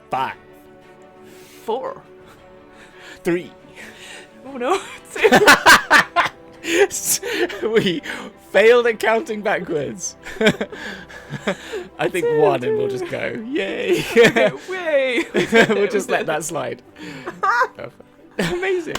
5, 4. 3. Oh no. 2. We failed at counting backwards. I think 1 and we'll just go. Yay. Okay, way. We'll just let that slide. Amazing.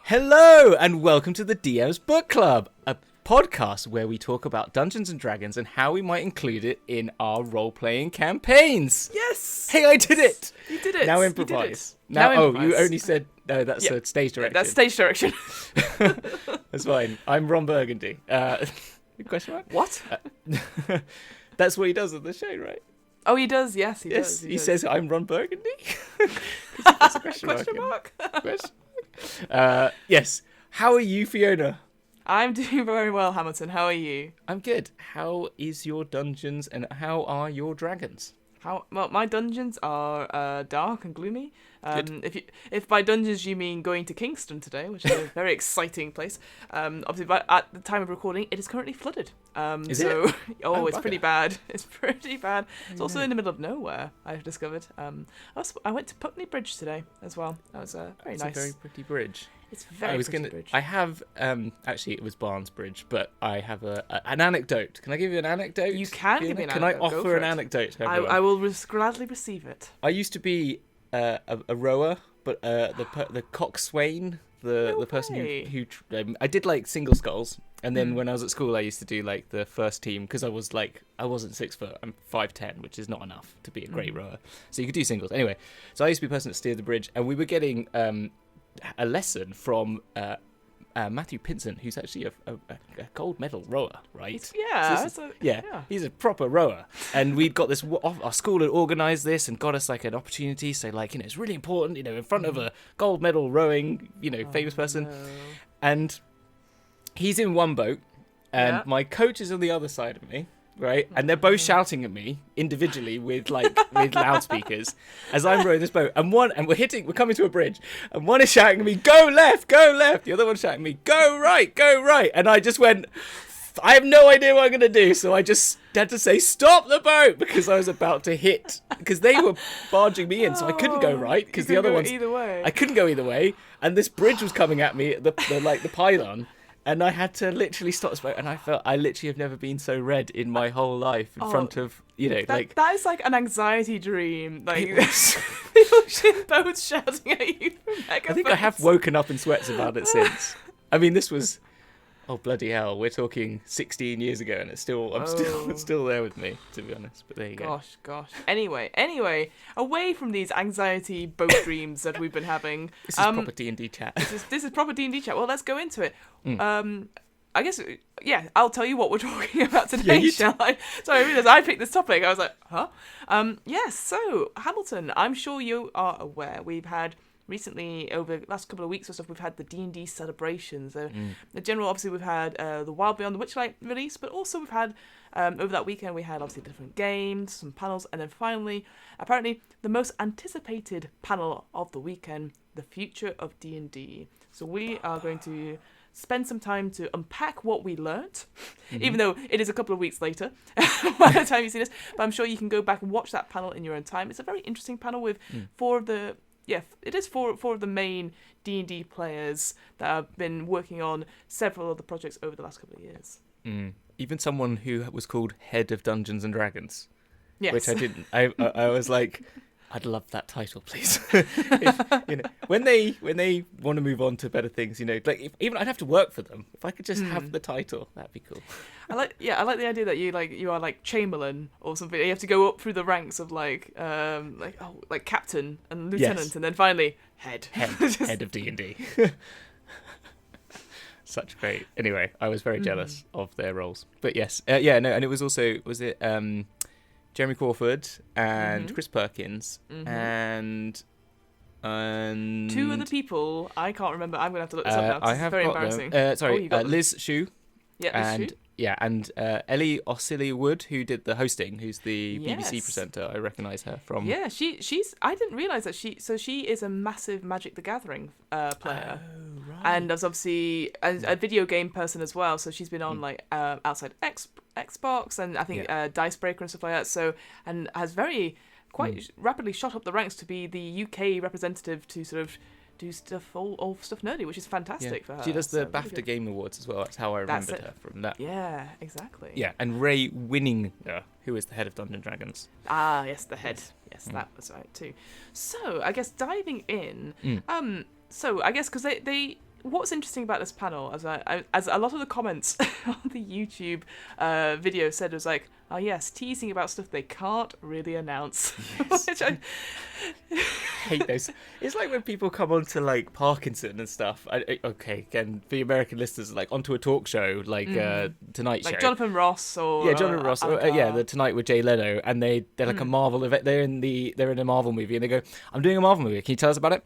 Hello and welcome to the DM's Book Club, a podcast where we talk about Dungeons and Dragons and how we might include it in our role-playing campaigns. Yes. Hey, I did it. You did it. Now You improvise. did it. Now Oh, improvise. you only said no. That's a stage direction. That's stage direction. That's fine. I'm Ron Burgundy. Question mark? What? That's what he does on the show, right? Oh, he does. Yes, he Yes. does. He says, "I'm Ron Burgundy." That's a question mark. Question mark. Yes. How are you, Fiona? I'm doing very well, Hamilton. How are you? I'm good. How is your dungeons and how are your dragons? Well, my dungeons are dark and gloomy. If by dungeons you mean going to Kingston today, which is a very exciting place. Obviously, at the time of recording, it is currently flooded. Is it? Oh, it's bugger. pretty bad. It's pretty bad. It's also in the middle of nowhere, I've discovered. I went to Putney Bridge today as well. That was very nice. It's a very pretty bridge. It's a very pretty bridge. I have actually it was Barnes Bridge, but I have an anecdote. Can I give you an anecdote? You can Fiona? give me an Can anecdote. I Go offer for an it. anecdote to everyone? I will gladly receive it. I used to be a rower, but the coxswain, the person way. who I did like single sculls, and then when I was at school, I used to do like the first team because I wasn't 6 foot, I'm 5'10", which is not enough to be a great rower. So you could do singles anyway. So I used to be the person that steered the bridge, and we were getting a lesson from Matthew Pinson, who's actually a gold medal rower, right? He's a proper rower. And we'd got this, our school had organised this and got us like an opportunity. So like, it's really important, in front of a gold medal rowing, famous person. No. And he's in one boat and my coach is on the other side of me. Right, and they're both shouting at me individually with loudspeakers as I'm rowing this boat, and we're coming to a bridge, and one is shouting at me, "Go left, go left." The other one's shouting at me, "Go right, go right." And I just went, I have no idea what I'm gonna do, so I just had to say, "Stop the boat," because I was about to hit, because they were barging me in, so I couldn't go right because the other ones, I couldn't go either way, and this bridge was coming at me, the pylon. And I had to literally stop this boat, and I literally have never been so red in my whole life in front of, that is like an anxiety dream. Like people in boats shouting at you from megaphones. I think I have woken up in sweats about it since. I mean, this was, oh bloody hell, we're talking 16 years ago, and it's still there with me, to be honest. But there you go. Gosh. Anyway, away from these anxiety boat dreams that we've been having. This is proper D&D chat. This is proper D&D chat. Well, let's go into it. I guess, I'll tell you what we're talking about today, shall I? Sorry, I realised I picked this topic. I was like, huh? Yes, so, Hamilton, I'm sure you are aware. We've had recently, over the last couple of weeks or so, we've had the D&D Celebration. So, the general, obviously, we've had the Wild Beyond the Witchlight release, but also we've had, over that weekend, we had, obviously, different games, some panels, and then finally, apparently, the most anticipated panel of the weekend, the Future of D&D. So, we are going to spend some time to unpack what we learnt, even though it is a couple of weeks later by the time you see this. But I'm sure you can go back and watch that panel in your own time. It's a very interesting panel with four of the main D&D players that have been working on several of the projects over the last couple of years. Even someone who was called Head of Dungeons and Dragons. Yes. Which I didn't. I was like, I'd love that title, please. When they want to move on to better things, even I'd have to work for them. If I could just have the title, that'd be cool. I like the idea that you are like Chamberlain or something. You have to go up through the ranks of like captain and lieutenant, and then finally head of D&D. Such great. Anyway, I was very jealous of their roles, but yes, and it was also Jeremy Crawford and Chris Perkins and 2 other people. I can't remember. I'm gonna have to look this up now. I It's have very got embarrassing. them. Liz Schuh Yeah, and Ellie Oscilli-Wood, who did the hosting, who's the BBC presenter. I recognise her from. Yeah, she's. I didn't realise that she is a massive Magic the Gathering player. Oh, right. And as obviously a video game person as well, so she's been on like outside Xbox and I think Dicebreaker and stuff like that. So and has quite rapidly shot up the ranks to be the UK representative to sort of do stuff all stuff nerdy, which is fantastic for her. She does the BAFTA really Game Awards as well. That's how I remembered her from that. Yeah, exactly. Yeah, and Ray Winninger, who is the head of Dungeons and Dragons. Ah, yes, the head. Yes, that was right too. So I guess diving in, so I guess because they what's interesting about this panel, as a lot of the comments on the YouTube video said, was like, oh yes, teasing about stuff they can't really announce. Yes. Which I hate those. It's like when people come onto like Parkinson and stuff. Okay, again, for the American listeners, like onto a talk show like Tonight Show, like Jonathan Ross or Jonathan Ross, or the Tonight with Jay Leno, and they're like a Marvel event. They're in a Marvel movie, and they go, "I'm doing a Marvel movie. Can you tell us about it?"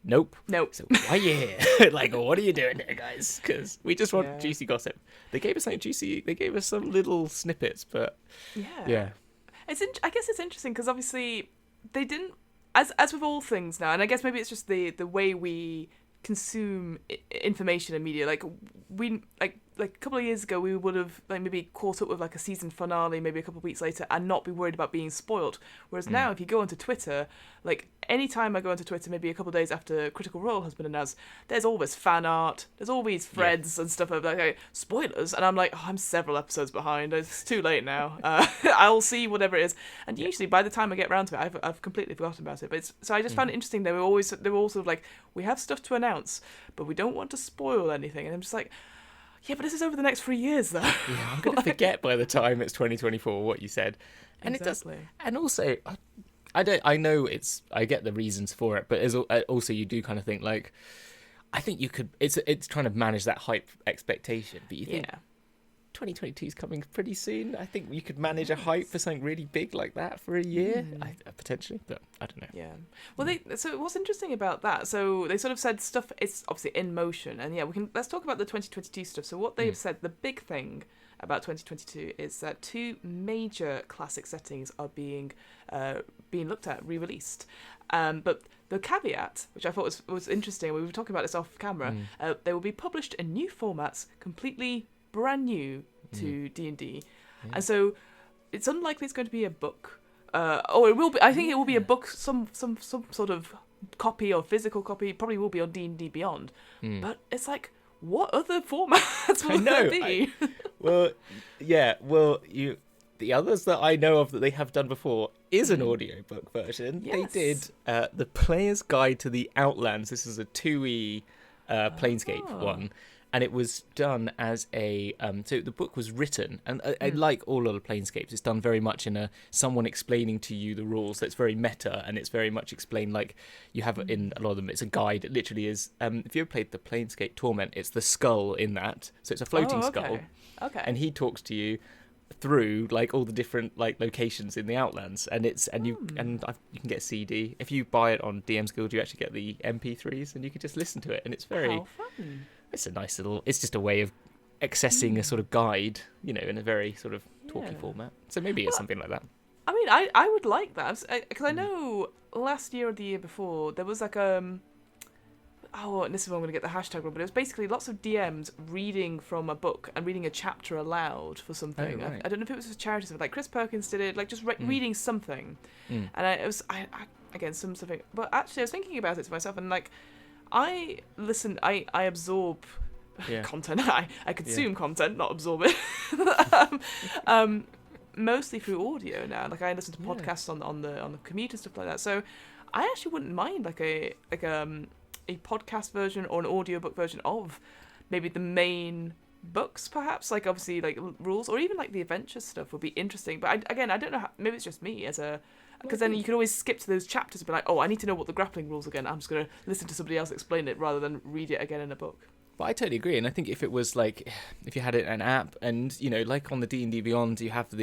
Nope. So why are you here? Like, what are you doing here, guys? Because we just want juicy gossip. They gave us something juicy. They gave us some little snippets, but yeah. I guess it's interesting because obviously they didn't, as with all things now, and I guess maybe it's just the way we consume information and media. Like a couple of years ago, we would have like maybe caught up with like a season finale, maybe a couple of weeks later, and not be worried about being spoiled. Whereas now, if you go onto Twitter, like anytime I go onto Twitter, maybe a couple of days after Critical Role has been announced, there's always fan art, there's always threads and stuff of like spoilers, and I'm like, oh, I'm several episodes behind. It's too late now. I'll see whatever it is, and usually by the time I get around to it, I've completely forgotten about it. But so I just found it interesting. They were all sort of like, we have stuff to announce, but we don't want to spoil anything, and I'm just like, yeah, but this is over the next 3 years, though. Yeah, I'm going to forget by the time it's 2024 what you said. And exactly. It does. And also, I know I get the reasons for it, but also you do kind of think like, I think you could, it's trying to manage that hype expectation, but you think 2022 is coming pretty soon. I think you could manage a hype for something really big like that for a year, potentially, but I don't know. Yeah. Well, so what's interesting about that? So they sort of said stuff is obviously in motion, and let's talk about the 2022 stuff. So what they've said, the big thing about 2022 is that 2 major classic settings are being looked at, re-released. But the caveat, which I thought was interesting, we were talking about this off camera, they will be published in new formats, completely brand new to D&D, and so it's unlikely it's going to be a book, or it will be. I think it will be a book, some sort of copy or physical copy. Probably will be on D&D Beyond, but it's like, what other formats will there be? The others that I know of that they have done before is an audiobook version. Yes. They did the Player's Guide to the Outlands. This is a 2e Planescape one. And it was done as a... so the book was written, and like all other Planescapes, it's done very much in someone explaining to you the rules. So it's very meta, and it's very much explained like you have in a lot of them. It's a guide. It literally is... if you ever played the Planescape Torment, it's the skull in that. So it's a floating skull. Okay. And he talks to you through like all the different like locations in the Outlands, and you can get a CD. If you buy it on DM's Guild, you actually get the MP3s, and you can just listen to it, and it's very... How fun. It's a nice little... It's just a way of accessing a sort of guide, in a very sort of talky format. So maybe it's something like that. I mean, I would like that, because I know last year or the year before, there was like this is where I'm going to get the hashtag wrong, but it was basically lots of DMs reading from a book and reading a chapter aloud for something. Oh, right. I don't know if it was a charity stuff, like Chris Perkins did it, like just reading something. And again, something... But actually, I was thinking about it to myself, and like, I absorb content. I consume content, not absorb it. Mostly through audio now. Like I listen to podcasts on the commute and stuff like that. So I actually wouldn't mind like a podcast version or an audiobook version of maybe the main books, perhaps. Like obviously like rules, or even like the adventure stuff would be interesting. But I don't know how, maybe it's just me because then you could always skip to those chapters and be like, oh, I need to know what the grappling rules again. I'm just going to listen to somebody else explain it rather than read it again in a book. But I totally agree, and I think if it was like, if you had it an app, and like on the D&D Beyond, you have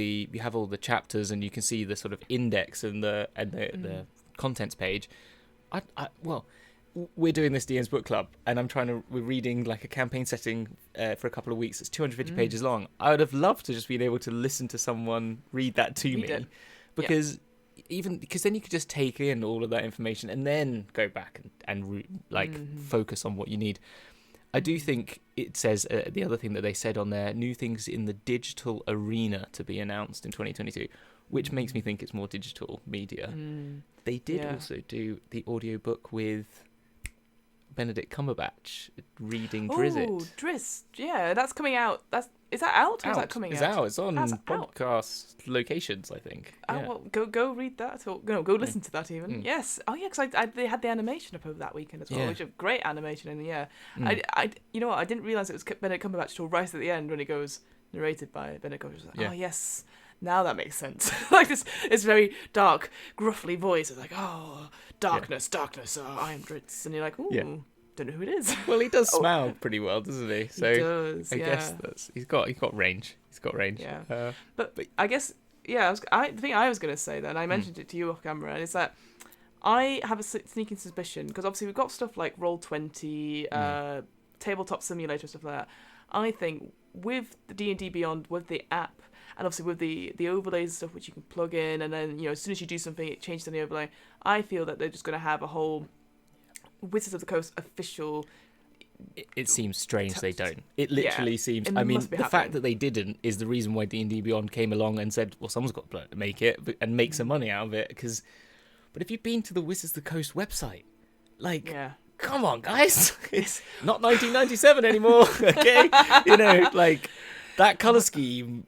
all the chapters, and you can see the sort of index and the contents page. we're doing this DM's book club, and we're reading like a campaign setting for a couple of weeks. It's 250 pages long. I would have loved to just been able to listen to someone read that to me, because then you could just take in all of that information and then go back and focus on what you need. I do think it says the other thing that they said on there, new things in the digital arena to be announced in 2022, which makes me think it's more digital media. They did also do the audiobook with Benedict Cumberbatch reading Drizzt. Oh, Drizzt. Yeah, that's coming out. Is that out or is that coming out? It's out. It's on podcast locations, I think. Oh, well, go read that. Or go listen to that even. Yes. Oh, yeah, because they had the animation up over that weekend as well, which is a great animation. And I you know what? I didn't realise it was Benedict Cumberbatch till right at the end when it goes narrated by Benedict Cumberbatch. Like, oh, yes. Now that makes sense. Like this very dark, gruffly voice. It's like, oh, darkness, I am Drizzt. And you're like, ooh, don't know who it is. Well, he does smile pretty well, doesn't he? So he does, I guess he's got range. He's got range. Yeah. But I guess, the thing I was going to say then, I mentioned it to you off camera, is that I have a sneaking suspicion, because obviously we've got stuff like Roll20, Tabletop Simulator, stuff like that. I think with the D&D Beyond, with the app, and obviously with the overlays and stuff which you can plug in, and then as soon as you do something it changes to the overlay, I feel that they're just going to have a whole Wizards of the Coast official. It seems strange they don't. It literally seems. I mean, the fact that they didn't is the reason why D&D Beyond came along and said, well, someone's got to make it and make some money out of it. But if you've been to the Wizards of the Coast website, come on, guys, it's not 1997 anymore. Okay, that color scheme.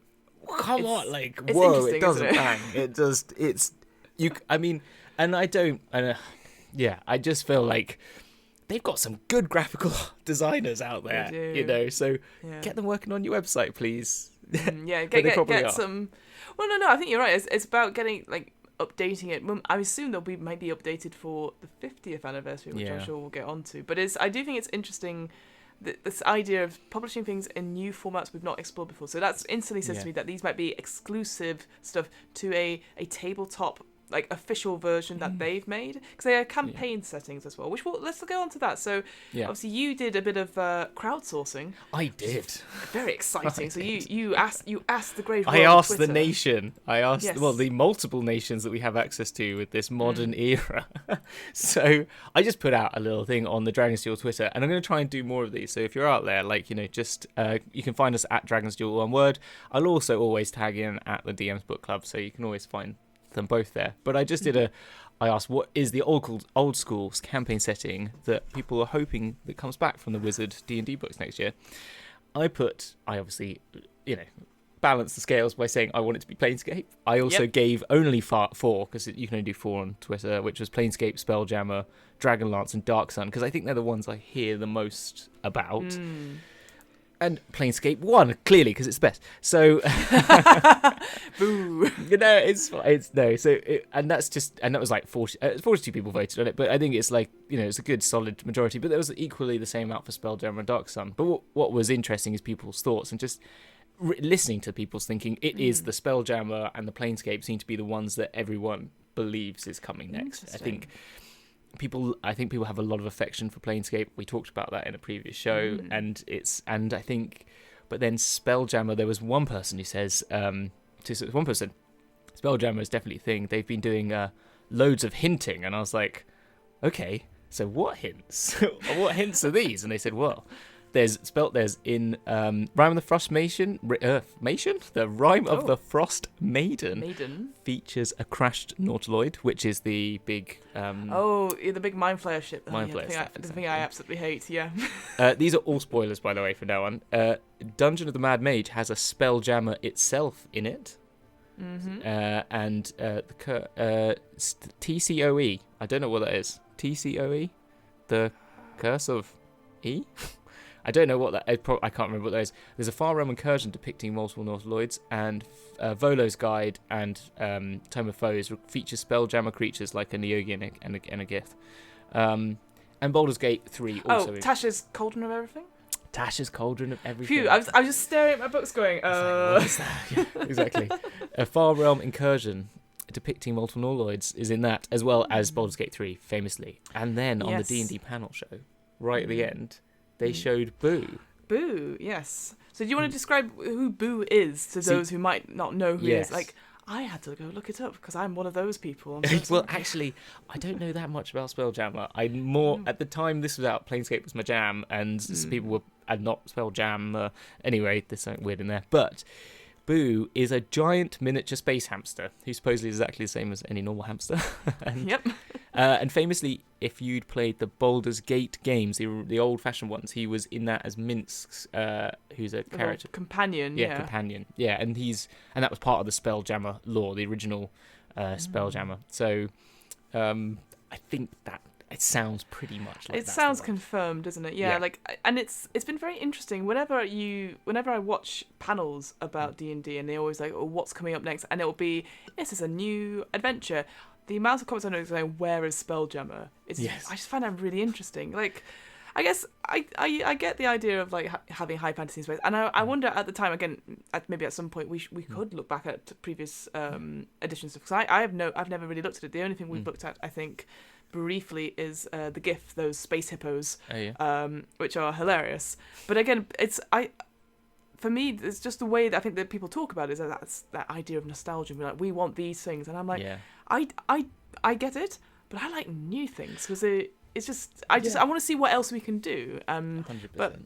Come on, whoa, it doesn't bang. It just, it's, you, I mean, and I don't, I just feel like they've got some good graphical designers out there, so get them working on your website, please. Get some, well, no, I think you're right. It's about getting, updating it. I assume might be updated for the 50th anniversary, which I'm sure we'll get onto. But I do think it's interesting, this idea of publishing things in new formats we've not explored before. So that's instantly says to me that these might be exclusive stuff to a tabletop official version that they've made, because they are campaign settings as well, which let's go on to that. So obviously you did a bit of crowdsourcing. I did. Very exciting. So you asked the great world. I asked the nation. I asked the multiple nations that we have access to with this modern era. So I just put out a little thing on the Dragon's Duel Twitter, and I'm going to try and do more of these. So if you're out there, just you can find us at Dragon's Duel, one word. I'll also always tag in at the DM's Book Club, so you can always find them both there. But I just I asked, what is the old school campaign setting that people are hoping that comes back from the Wizard D&D books next year? I obviously balanced the scales by saying I want it to be Planescape. I also gave only 4, because you can only do 4 on Twitter, which was Planescape, Spelljammer, Dragonlance, and Dark Sun, because I think they're the ones I hear the most about. And Planescape 1, clearly, because it's the best. So, boo. It's no. So, and that was 42 people voted on it. But I think it's it's a good solid majority. But there was equally the same out for Spelljammer and Dark Sun. But what was interesting is people's thoughts and just listening to people's thinking. It is the Spelljammer and the Planescape seem to be the ones that everyone believes is coming next. I think people have a lot of affection for Planescape. We talked about that in a previous show, and I think, but then Spelljammer, there was one person who says, Spelljammer is definitely a thing. They've been doing loads of hinting, and I was like, okay, so what hints? What hints are these? And they said, well, there's in Rime of the Frost Maiden. The Rime of the Frost Maiden features a crashed Nautiloid, which is the big the big Mind Flayer ship. The thing I absolutely hate. These are all spoilers, by the way, for now on. Dungeon of the Mad Mage has a Spelljammer itself in it. And the TCOE, I don't know what that is. TCOE, the Curse of E. I don't know what that. I can't remember what that is. There's a Far Realm Incursion depicting multiple Nautiloids, and Volo's Guide and Tome of Foes features Spelljammer creatures like a Neogi and a Gith. And Baldur's Gate 3 also. Tasha's Cauldron of Everything. Tasha's Cauldron of Everything. Phew, I was just staring at my books going, what is that? Yeah, exactly. A Far Realm Incursion depicting molten alloys is in that, as well as Baldur's Gate 3, famously. And then on the D&D panel show, right at the end, they showed Boo. Boo, yes. So do you want to describe who Boo is to those who might not know who he is? Like, I had to go look it up because I'm one of those people. Well, actually, I don't know that much about Spelljammer. I'm more at the time this was out. Planescape was my jam, and people were not Spelljammer. Anyway, there's something weird in there. But Boo is a giant miniature space hamster who supposedly is exactly the same as any normal hamster. And famously, if you'd played the Baldur's Gate games, the old-fashioned ones, he was in that as Minsk's, who's a character companion. Companion. Yeah, and that was part of the Spelljammer lore, the original Spelljammer. So, I think that it sounds pretty much like that. It sounds confirmed, doesn't it? Yeah, like, and it's been very interesting. Whenever I watch panels about D&D, and they always like, oh, what's coming up next, and it'll be, this is a new adventure. The amount of comments I know saying, where is Spelljammer? I just find that really interesting. Like, I guess I get the idea of like having high fantasy in space, and I wonder at the time, again, maybe at some point we could look back at previous editions, because I've never really looked at it. The only thing we've looked at, I think, briefly is the GIF, those space hippos, which are hilarious. But again, for me, it's just the way that I think that people talk about it, is that's that idea of nostalgia. We're like, we want these things, and I'm like, I get it, but I like new things because it's just I want to see what else we can do. 100%. But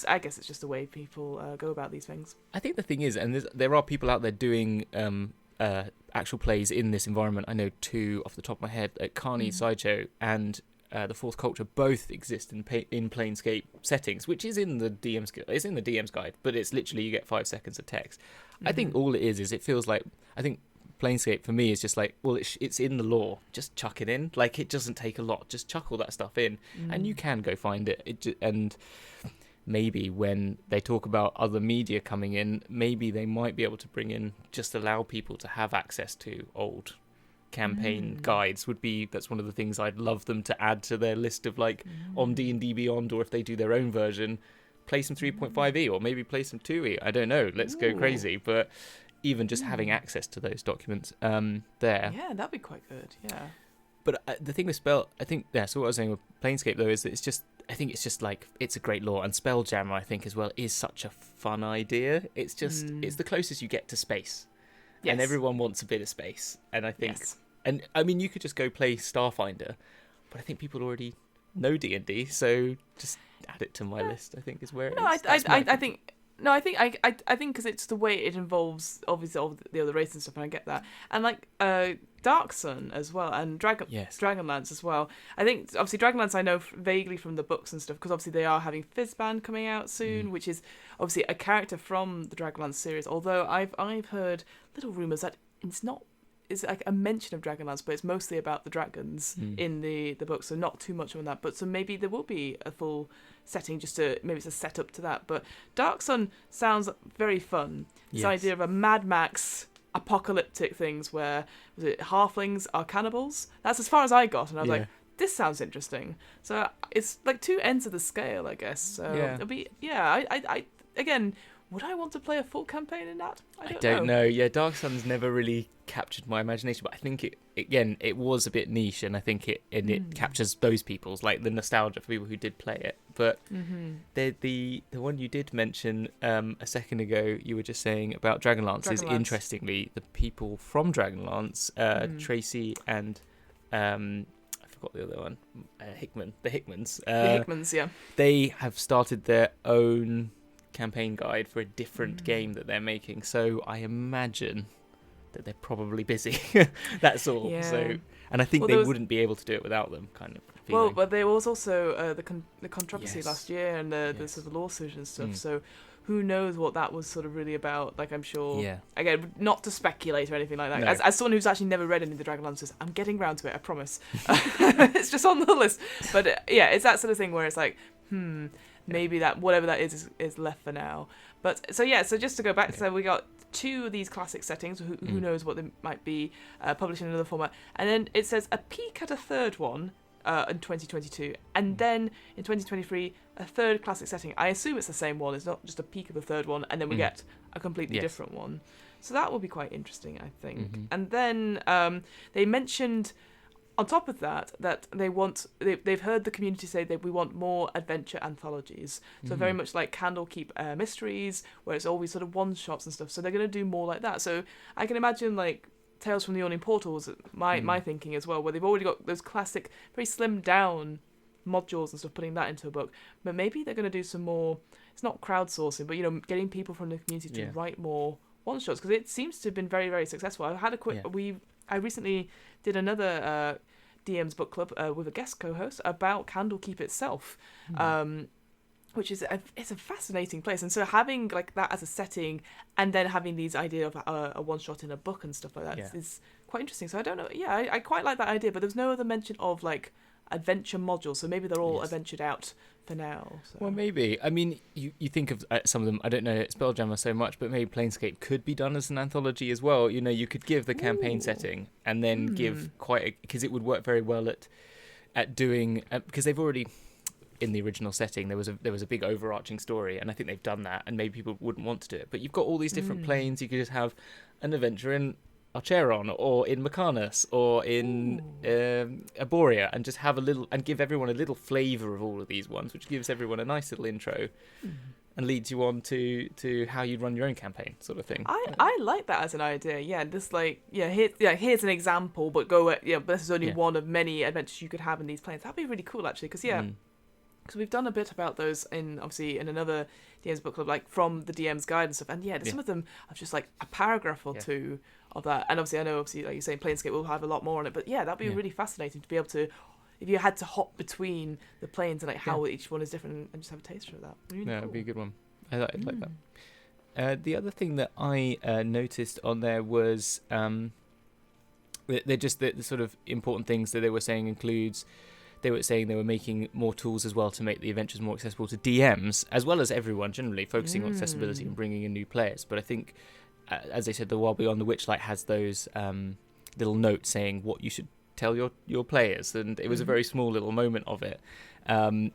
I guess it's just the way people go about these things. I think the thing is, and there are people out there doing actual plays in this environment. I know 2 off the top of my head, at Carney Sideshow and the Fourth Culture, both exist in Planescape settings, which is in the DM's guide, but it's literally you get 5 seconds of text. I think all it is it feels like, I think Planescape for me is just like, well, it's in the lore, just chuck it in. Like, it doesn't take a lot, just chuck all that stuff in, and you can go find it. And maybe when they talk about other media coming in, maybe they might be able to bring in, just allow people to have access to old campaign guides. That's one of the things I'd love them to add to their list of, like, on D&D Beyond, or if they do their own version, play some 3.5e or maybe play some 2e. I don't know, let's go crazy. But even just having access to those documents there. Yeah, that'd be quite good, yeah. But the thing with so what I was saying with Planescape, though, is that I think it's just like, it's a great lore, and Spelljammer, I think, as well, is such a fun idea. It's just, it's the closest you get to space. Yes. And everyone wants a bit of space. And I think, and I mean, you could just go play Starfinder, but I think people already know D&D, so just add it to my list, I think, is where it is. I think because it's the way it involves, obviously, all the other races and stuff, and I get that. And like Dark Sun as well, and Dragonlance as well. I think, obviously, Dragonlance I know vaguely from the books and stuff, because obviously they are having Fizzband coming out soon, which is obviously a character from the Dragonlance series. Although I've heard little rumours that it's like a mention of Dragonlance, but it's mostly about the dragons in the book, so not too much on that. But so maybe there will be a full setting, maybe it's a setup to that. But Dark Sun sounds very fun. This idea of a Mad Max apocalyptic things where, was it halflings are cannibals? That's as far as I got, and I was like, this sounds interesting. So it's like 2 ends of the scale, I guess. So it'll be, I again, would I want to play a full campaign in that? I don't know. Yeah, Dark Sun's never really captured my imagination, but I think it was a bit niche, and I think it captures those people's, like, the nostalgia for people who did play it. But the one you did mention a second ago, you were just saying about Dragonlance, is interestingly the people from Dragonlance, Tracy and I forgot the other one, Hickman, the Hickmans. The Hickmans, yeah. They have started their own campaign guide for a different game that they're making, so I imagine that they're probably busy. That's all. So, and I think they wouldn't be able to do it without them, kind of feeling. Well, but there was also the controversy last year, and the sort of lawsuit and stuff. So who knows what that was sort of really about? Like, I'm sure. Again, not to speculate or anything like that. No. As someone who's actually never read any of the Dragonlances, I'm getting round to it. I promise. It's just on the list. But it's that sort of thing where it's like, maybe that whatever that is left for now. But so just to go back, so we got 2 of these classic settings. Who knows what they might be published in another format, and then it says a peek at a third one in 2022, and then in 2023 a third classic setting. I assume it's the same one. It's not just a peek of the third one, and then we get a completely different one. So that will be quite interesting, I think. Mm-hmm. And then they mentioned, on top of that they've heard the community say that we want more adventure anthologies. So very much like Candlekeep Mysteries, where it's always sort of one-shots and stuff. So they're going to do more like that. So I can imagine like Tales from the Yawning Portals, my thinking as well, where they've already got those classic, very slimmed down modules and stuff, putting that into a book. But maybe they're going to do some more, it's not crowdsourcing, but, you know, getting people from the community to write more one-shots, because it seems to have been very, very successful. I had a quick, I recently did another DM's book club with a guest co-host about Candlekeep itself, which is it's a fascinating place. And so having like that as a setting, and then having these idea of a one shot in a book and stuff like that is quite interesting. So I don't know. Yeah, I quite like that idea, but there's no other mention of like adventure modules. So maybe they're all adventured out for now. So. Well, maybe. I mean, you think of some of them. I don't know Spelljammer so much, but maybe Planescape could be done as an anthology as well. You know, you could give the campaign setting and then give because it would work very well at doing because they've already. In the original setting, there was a big overarching story, and I think they've done that, and maybe people wouldn't want to do it. But you've got all these different planes. You could just have an adventure in Archeron, or in Mechanis, or in Arborea, and just have a little, and give everyone a little flavour of all of these ones, which gives everyone a nice little intro, and leads you on to how you'd run your own campaign, sort of thing. I like that as an idea. Yeah, just like here's an example, but but this is only one of many adventures you could have in these planes. That'd be really cool, actually, because because we've done a bit about those in another DM's book club, like from the DM's guide and stuff, and some of them are just like a paragraph or two of that. And obviously I know like you're saying Planescape will have a lot more on it, but that'd be really fascinating to be able to, if you had to hop between the planes and like how each one is different, and just have a taster of that. Really cool. It'd be a good one. I like that. The other thing that I noticed on there was they're just the sort of important things that they were saying includes. They were saying they were making more tools as well to make the adventures more accessible to DMs, as well as everyone generally, focusing on accessibility and bringing in new players. But I think, as they said, the Wild Beyond the Witchlight has those little notes saying what you should tell your players, and it was a very small little moment of it. And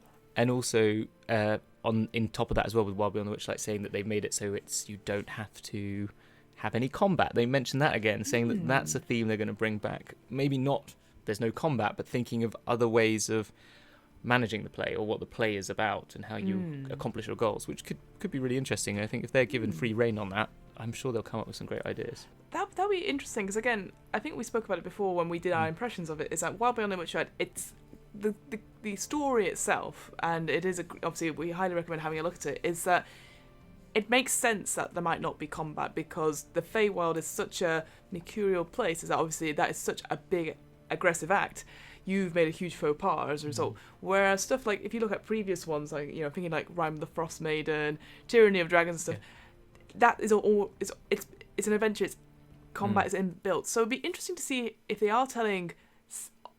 also, in top of that as well, with Wild Beyond the Witchlight saying that they've made it so you don't have to have any combat. They mentioned that again, saying that that's a theme they're going to bring back. Maybe not. There's no combat, but thinking of other ways of managing the play, or what the play is about, and how you accomplish your goals, which could be really interesting. I think if they're given free rein on that, I'm sure they'll come up with some great ideas. That'll be interesting, because again, I think we spoke about it before when we did our impressions of it, is that Wild Beyond the Witchlight, it's the story itself, and it is obviously we highly recommend having a look at it, is that it makes sense that there might not be combat, because the Feywild is such a mercurial place, is that obviously that is such a big aggressive act. You've made a huge faux pas as a result. Whereas stuff like, if you look at previous ones, like, you know, thinking like Rime of the Frost Maiden, Tyranny of Dragons and stuff, that is all it's an adventure. It's combat is inbuilt. So it'd be interesting to see if they are telling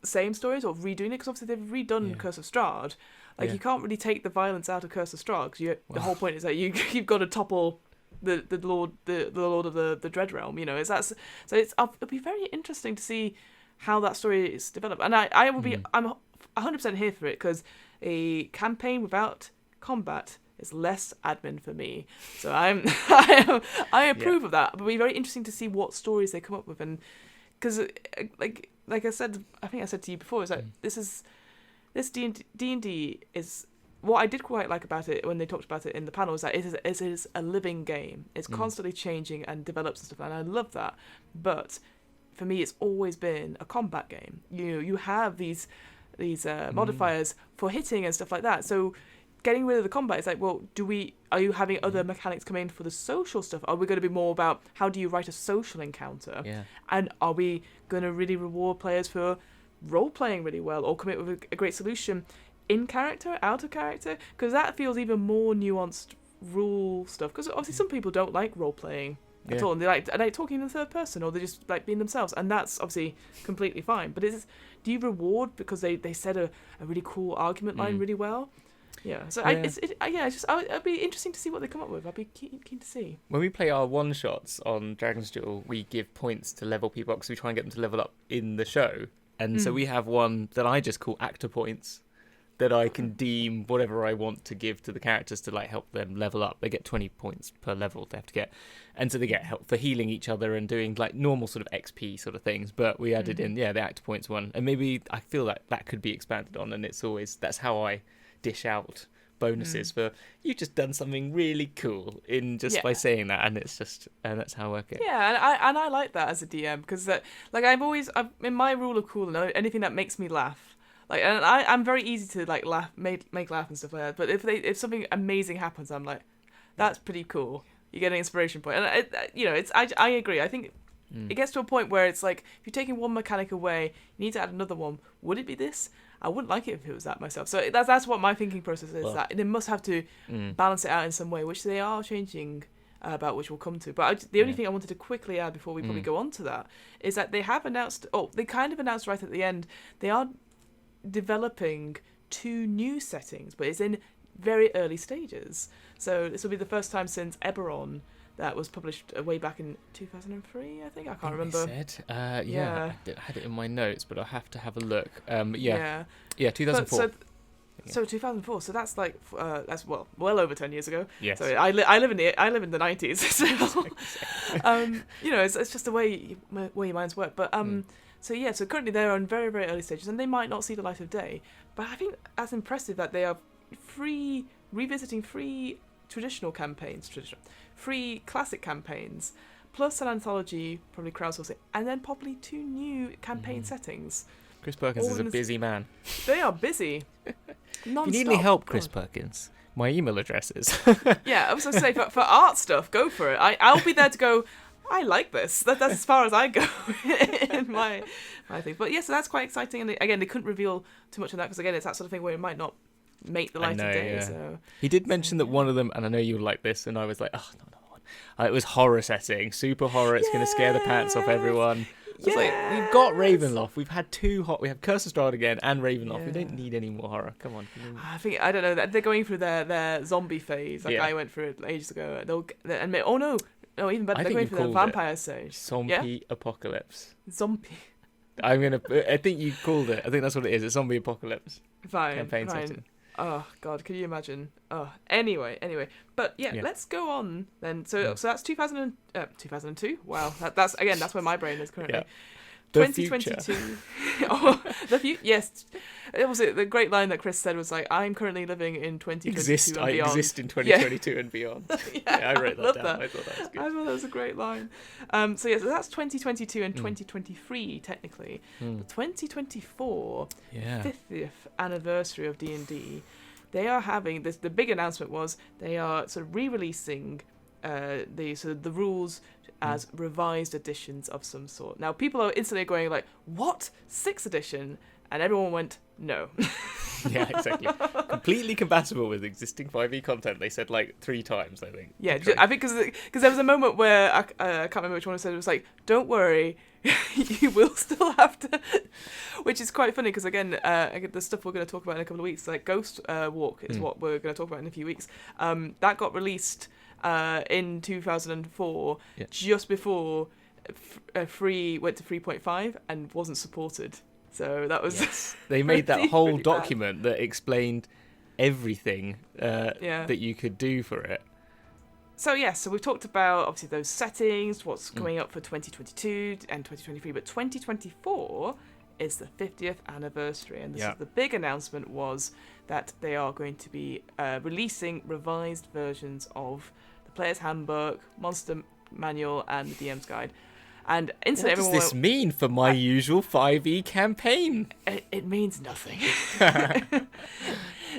same stories or redoing it, because obviously they've redone Curse of Strahd. Like you can't really take the violence out of Curse of Strahd, because the whole point is that you've got to topple the lord of the Dread Realm. You know, it'll be very interesting to see how that story is developed, and I will be I'm 100% here for it, because a campaign without combat is less admin for me. So I approve of that. But it'll be very interesting to see what stories they come up with, and because like I said, I think I said to you before, is that this D&D is what I did quite like about it when they talked about it in the panel, is that it is a living game. It's constantly changing and develops and stuff, and I love that. But for me, it's always been a combat game. You have these modifiers for hitting and stuff like that. So getting rid of the combat is like, well, are you having other mechanics come in for the social stuff? Are we going to be more about how do you write a social encounter? Yeah. And are we going to really reward players for role playing really well, or come up with a great solution in character, out of character? Because that feels even more nuanced rule stuff. Because obviously some people don't like role playing at all, and they like talking in the third person, or they just like being themselves, and that's obviously completely fine. But do you reward because they said a really cool argument line really well? Yeah. So it'd be interesting to see what they come up with. I'd be keen to see. When we play our one shots on Dragon's Duel, we give points to level people up, because we try and get them to level up in the show. And so we have one that I just call actor points, that I can deem whatever I want to give to the characters to like help them level up. They get 20 points per level they have to get. And so they get help for healing each other and doing like normal sort of XP sort of things. But we added in, the actor points one. And maybe I feel like that could be expanded on. And it's always, that's how I dish out bonuses for, you've just done something really cool in just by saying that. And it's just, and that's how I work it. Yeah, and I like that as a DM, because like I've in my rule of cool, anything that makes me laugh. Like, and I'm very easy to like laugh, make laugh and stuff like that. But if something amazing happens, I'm like, that's pretty cool. You get an inspiration point, and I agree. I think it gets to a point where it's like, if you're taking one mechanic away, you need to add another one. Would it be this? I wouldn't like it if it was that myself. So that's what my thinking process is. That they must have to balance it out in some way, which they are changing. About which we'll come to. But the only thing I wanted to quickly add before we probably go on to that is that they have announced. Oh, they kind of announced right at the end. They are developing 2 new settings, but it's in very early stages. So this will be the first time since Eberron, that was published way back in 2003, I think. I can't remember. I had it in my notes, but I'll have to have a look. 2004. So 2004. So that's like that's well over 10 years ago. Yes. So I live in the 90s. So it's just the way your minds work. But So currently they're on very, very early stages, and they might not see the light of day. But I think that's impressive that they are revisiting free traditional campaigns, free classic campaigns, plus an anthology, probably crowdsourcing, and then probably 2 new campaign settings. Chris Perkins is a busy man. They are busy. Non-stop. If you need any help, Chris Perkins, my email address is. Yeah, I was going to say, for art stuff, go for it. I'll be there to go, I like this. That's as far as I go in my thing. But yeah, so that's quite exciting. And again, they couldn't reveal too much on that, because again, it's that sort of thing where it might not make the light of day. Yeah. So he did mention that one of them, and I know you would like this, and I was like, oh, no. It was horror setting, super horror. It's going to scare the pants off everyone. It's like, we've got Ravenloft. We've had 2 we have Curse of Strahd again and Ravenloft. We don't need any more horror. Come on. I don't know. They're going through their zombie phase. Like I went through it ages ago. They'll admit, oh no, even better. They're going through the vampire stage. Zombie apocalypse. Zombie. I think you called it. I think that's what it is. It's zombie apocalypse. Fine. Setting. Oh God, could you imagine? Oh, anyway. But let's go on then. So that's 2002. Wow, that's where my brain is currently. 2022. Yes. It was the great line that Chris said was like, "I'm currently living in 2022 and beyond." I exist in 2022 and beyond. I wrote that down. That. I thought that was good. I thought that was a great line. So that's 2022 and 2023 technically. But 2024, 50th anniversary of D&D. They are having this. The big announcement was they are sort of re-releasing the rules as revised editions of some sort. Now, people are instantly going like, what? 6th edition? And everyone went, no. Yeah, exactly. Completely compatible with existing 5e content, they said like 3 times, I think. Yeah, I think because there was a moment where, I can't remember which one said, it was like, don't worry, you will still have to... Which is quite funny, because again, the stuff we're going to talk about in a couple of weeks, like Ghost Walk is what we're going to talk about in a few weeks, that got released in 2004, just before free went to 3.5 and wasn't supported. So that was they made that whole document that explained everything that you could do for it. So so we've talked about obviously those settings, what's coming up for 2022 and 2023, but 2024 is the 50th anniversary, and the big announcement was that they are going to be releasing revised versions of the Player's Handbook, Monster Manual, and the DM's Guide. And instantly, what does this mean for my usual 5e campaign? It means nothing.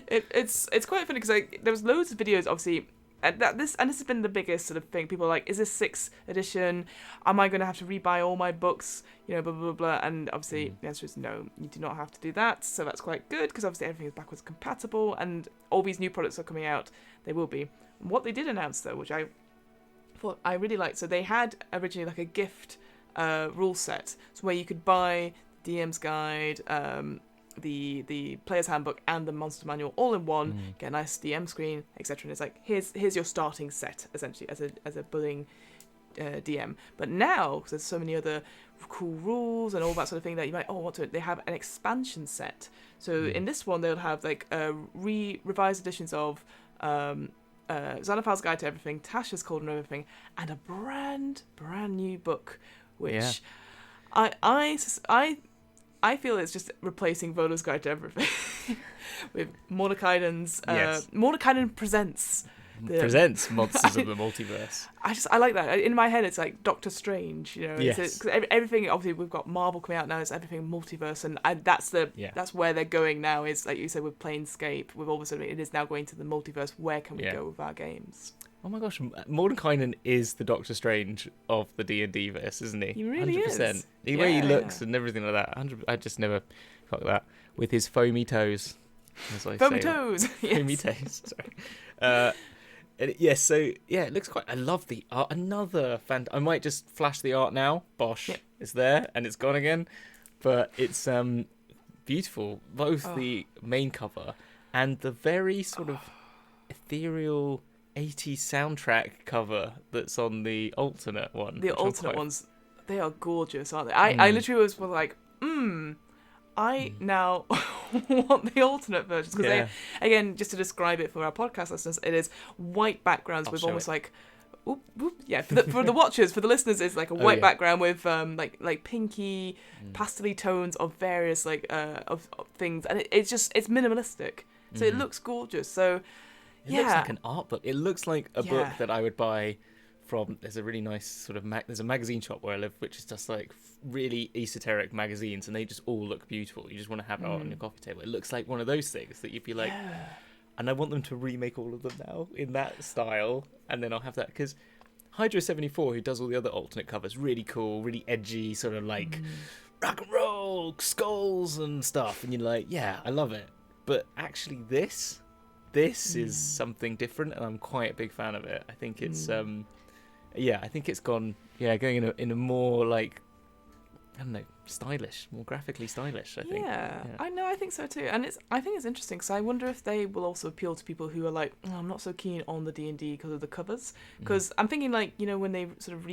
It's quite funny because there was loads of videos, obviously, and this has been the biggest sort of thing. People are like, is this 6th edition? Am I going to have to rebuy all my books? Blah, blah, blah, blah. And obviously, the answer is no, you do not have to do that. So that's quite good, because obviously everything is backwards compatible, and all these new products are coming out, they will be. What they did announce, though, which I thought I really liked, so they had originally like a gift rule set, so where you could buy DM's Guide, the Player's Handbook, and the Monster Manual all in one, get a nice DM screen, etc. And it's like, here's your starting set, essentially, as a budding DM. But now, because there's so many other cool rules and all that sort of thing that you might want to, they have an expansion set. So in this one, they'll have like revised editions of Xanathar's Guide to Everything, Tasha's Cauldron of Everything, and a brand new book, which I feel it's just replacing Volo's Guide to Everything with Mordekaisen's Mordekainen Presents. Presents Monsters of the Multiverse. I like that. In my head, it's like Doctor Strange, you know. Yes. Because everything, obviously, we've got Marvel coming out now. It's everything multiverse, and that's where they're going now. Is like you said with Planescape, with all of a sudden it is now going to the multiverse. Where can we go with our games? Oh my gosh, Mordekainen is the Doctor Strange of the D&D verse, isn't he? He really 100%. is. The way he looks and everything like that. I just never got that. With his foamy toes. Foamy toes. Foamy toes. Sorry. It looks quite. I love the art. I might just flash the art now. Bosh, it's there and it's gone again, but it's beautiful. Both the main cover and the very sort of ethereal 80s soundtrack cover that's on the alternate one. The alternate ones, they are gorgeous, aren't they? I literally was like, I now want the alternate versions because they, again, just to describe it for our podcast listeners, it is white backgrounds with almost like, for the watchers, for the listeners, it's like a white background with like pinky, pastel-y tones of various of things, and it's minimalistic, so it looks gorgeous. So it looks like an art book. It looks like a book that I would buy from. There's a really nice sort of there's a magazine shop where I live, which is just like really esoteric magazines, and they just all look beautiful. You just want to have it on your coffee table. It looks like one of those things that you'd be like, and I want them to remake all of them now in that style, and then I'll have that because Hydra74, who does all the other alternate covers, really cool, really edgy, sort of like rock and roll, skulls and stuff, and you're like, yeah, I love it. But actually, this is something different, and I'm quite a big fan of it. I think it's I think it's going in a more like, I don't know, stylish, more graphically stylish, I think. Yeah, I know, I think so too. And I think it's interesting because I wonder if they will also appeal to people who are like, I'm not so keen on the D&D because of the covers. Because I'm thinking like, you know, when they sort of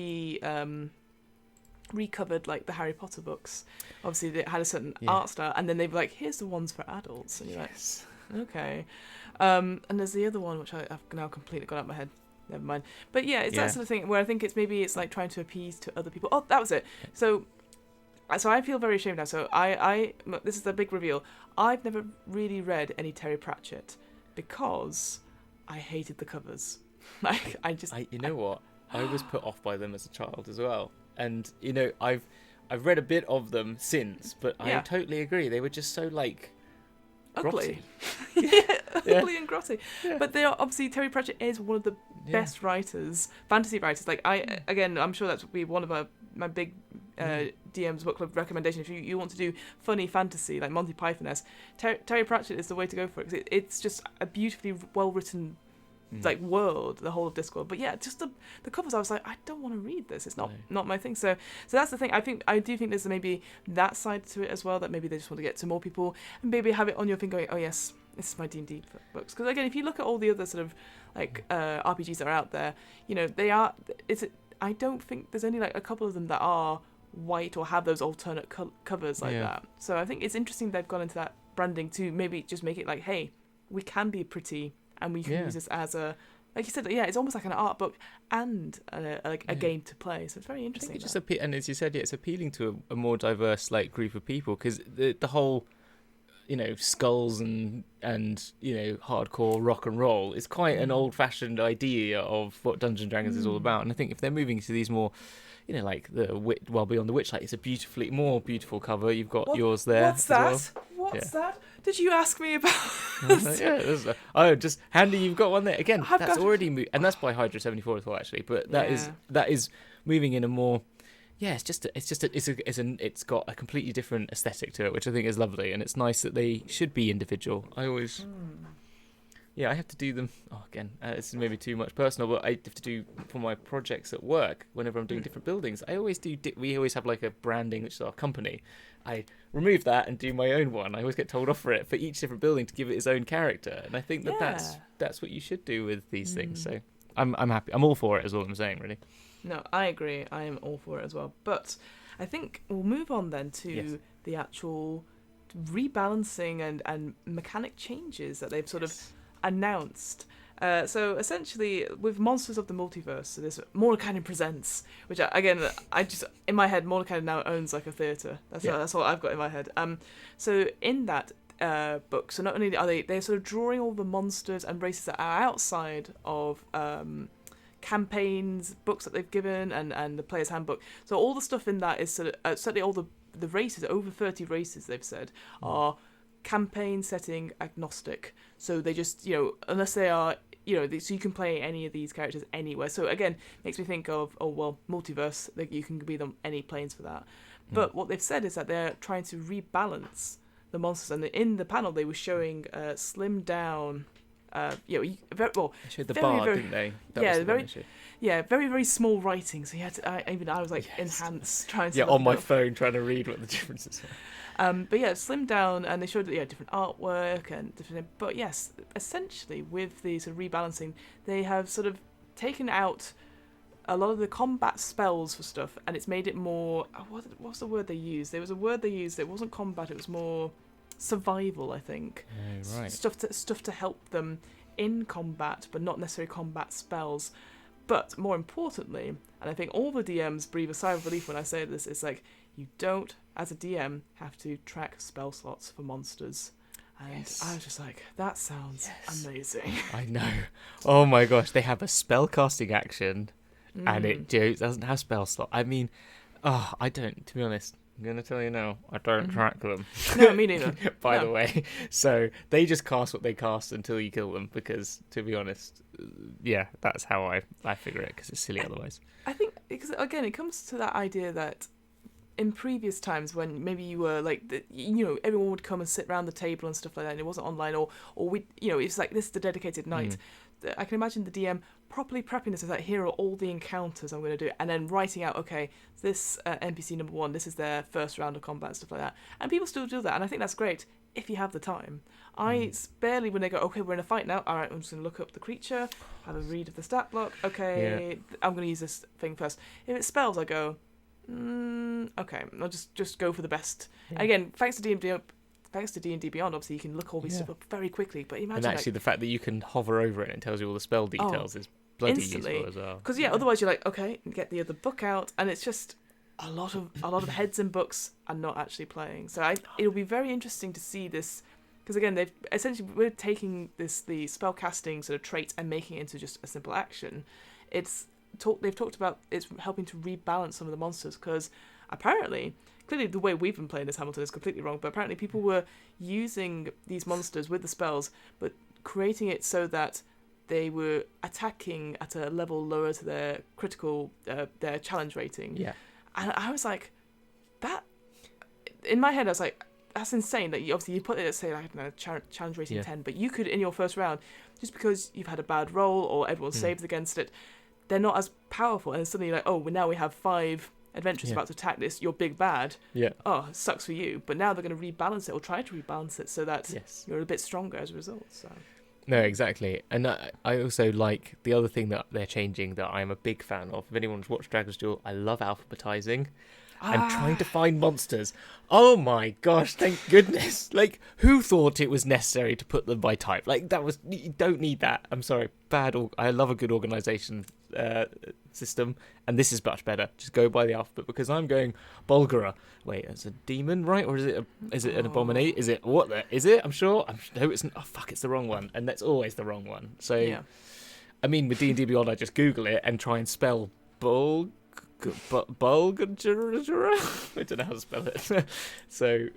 recovered like the Harry Potter books, obviously they had a certain art style, and then they were like, here's the ones for adults. And you're like, okay. And there's the other one, which I've now completely got out of my head. Never mind. But yeah, it's that sort of thing where I think it's like trying to appease to other people. Oh, that was it. So I feel very ashamed now. So this is the big reveal. I've never really read any Terry Pratchett because I hated the covers. Like you know what? I was put off by them as a child as well. And you know, I've read a bit of them since, but I totally agree. They were just so like ugly. Ugly and grotty. Yeah. But they are obviously, Terry Pratchett is one of the best writers, fantasy writers. Like I'm sure that would be one of my big DM's book club recommendation. If you want to do funny fantasy like Monty Python-esque, Terry Pratchett is the way to go for it. 'Cause it's just a beautifully well written like world, the whole of Discworld. But yeah, just the covers, I was like, I don't want to read this. It's not my thing. So that's the thing. I do think there's maybe that side to it as well, that maybe they just want to get to more people and maybe have it on your thing going, oh yes, this is my D&D books. Because again, if you look at all the other sort of like RPGs that are out there, you know, I don't think there's only like a couple of them that are white or have those alternate covers like that. So I think it's interesting they've gone into that branding to maybe just make it like, hey, we can be pretty and we can use this as a, like you said, it's almost like an art book and a game to play. So it's very interesting. I think and as you said, it's appealing to a more diverse like group of people, because the whole, you know, skulls and you know, hardcore rock and roll is quite an old-fashioned idea of what Dungeons and Dragons is all about. And I think if they're moving to these more, you know, like Beyond the Witchlight, it's a more beautiful cover. You've got yours there. What's that? Well. What's that? Did you ask me about? Just handy. You've got one there again. That's already moved, and that's by Hydra74 as well, actually. But that is moving in a more. Yeah, it's got a completely different aesthetic to it, which I think is lovely, and it's nice that they should be individual. I always, I have to do them. Oh, again, it's maybe too much personal, but I have to do for my projects at work. Whenever I'm doing different buildings, I always do. We always have like a branding, which is our company. I remove that and do my own one. I always get told off for it for each different building to give it its own character, and I think that's what you should do with these things. So I'm happy. I'm all for it. Is all I'm saying, really. No, I agree. I am all for it as well. But I think we'll move on then to the actual rebalancing and mechanic changes that they've sort of announced. So essentially, with Monsters of the Multiverse, so this Mordenkainen Presents, which again, I just in my head, Mordenkainen now owns like a theatre. That's what I've got in my head. So in that book, so not only are they're sort of drawing all the monsters and races that are outside of campaigns, books that they've given, and the player's handbook. So all the stuff in that is sort of certainly all the races, over 30 races they've said, are campaign setting agnostic. So they just, unless they are, so you can play any of these characters anywhere. So again, makes me think of, multiverse, like you can be them any planes for that. But what they've said is that they're trying to rebalance the monsters. And in the panel, they were showing slimmed down, they showed the very, bard, very, didn't they? Very, very small writing. So you had to, I was like enhance, trying to on my phone trying to read what the differences are. But slimmed down, and they showed different artwork and different. But yes, essentially with the sort of rebalancing, they have sort of taken out a lot of the combat spells for stuff, and it's made it more. What's the word they used? There was a word they used. It wasn't combat. It was more survival, I think. Oh, right. Stuff to help them in combat, but not necessarily combat spells. But more importantly, and I think all the DMs breathe a sigh of relief when I say this, it's like you don't, as a DM, have to track spell slots for monsters. And I was just like, that sounds amazing. I know. Oh my gosh, they have a spellcasting action, and it doesn't have spell slot. I mean, I don't, to be honest. I'm going to tell you now, I don't track them. No, me neither. By the way. So they just cast what they cast until you kill them because, to be honest, that's how I figure it because it's silly otherwise. I think, because again, it comes to that idea that in previous times when maybe you were like, everyone would come and sit around the table and stuff like that and it wasn't online or we, it's like this is the dedicated night. I can imagine the DM properly prepping this as like, here are all the encounters I'm going to do, and then writing out, okay, this NPC number 1, this is their first round of combat and stuff like that. And people still do that, and I think that's great if you have the time. It's barely when they go, okay, we're in a fight now, all right, I'm just going to look up the creature, have a read of the stat block, okay, I'm going to use this thing first. If it's spells, I go, okay, I'll just go for the best. And again, thanks to D&D Beyond, obviously you can look all these stuff up very quickly. But imagine, and actually, the fact that you can hover over it and it tells you all the spell details is bloody instantly useful as well. Because otherwise you're like, okay, get the other book out, and it's just a lot of heads in books are not actually playing. So it'll be very interesting to see this, because again, we're taking the spell casting sort of trait and making it into just a simple action. They've talked about it's helping to rebalance some of the monsters because apparently. Clearly, the way we've been playing this Hamilton is completely wrong, but apparently people were using these monsters with the spells, but creating it so that they were attacking at a level lower to their critical, their challenge rating. Yeah. And I was like, that... In my head, I was like, that's insane. That you put it at, say, like, I don't know, challenge rating 10, but you could, in your first round, just because you've had a bad roll or everyone saves against it, they're not as powerful. And suddenly you're like, oh, well, now we have 5... adventurers about to attack this, your big bad. Yeah. Oh, it sucks for you. But now they're going to rebalance it or try to rebalance it so that you're a bit stronger as a result. So. No, exactly. And I also like the other thing that they're changing that I'm a big fan of. If anyone's watched Dragon's Duel, I love alphabetizing. And trying to find monsters. Oh my gosh, thank goodness. Like, who thought it was necessary to put them by type? Like, you don't need that. I'm sorry. I love a good organization system, and this is much better. Just go by the alphabet, because I'm going Bulgara. Wait, it's a demon, right? Or is it an abomination? Is it is it? I'm sure. No, it's oh fuck, it's the wrong one, and that's always the wrong one. So, I mean, with D&D Beyond, I just Google it and try and spell Bulgara. I don't know how to spell it. So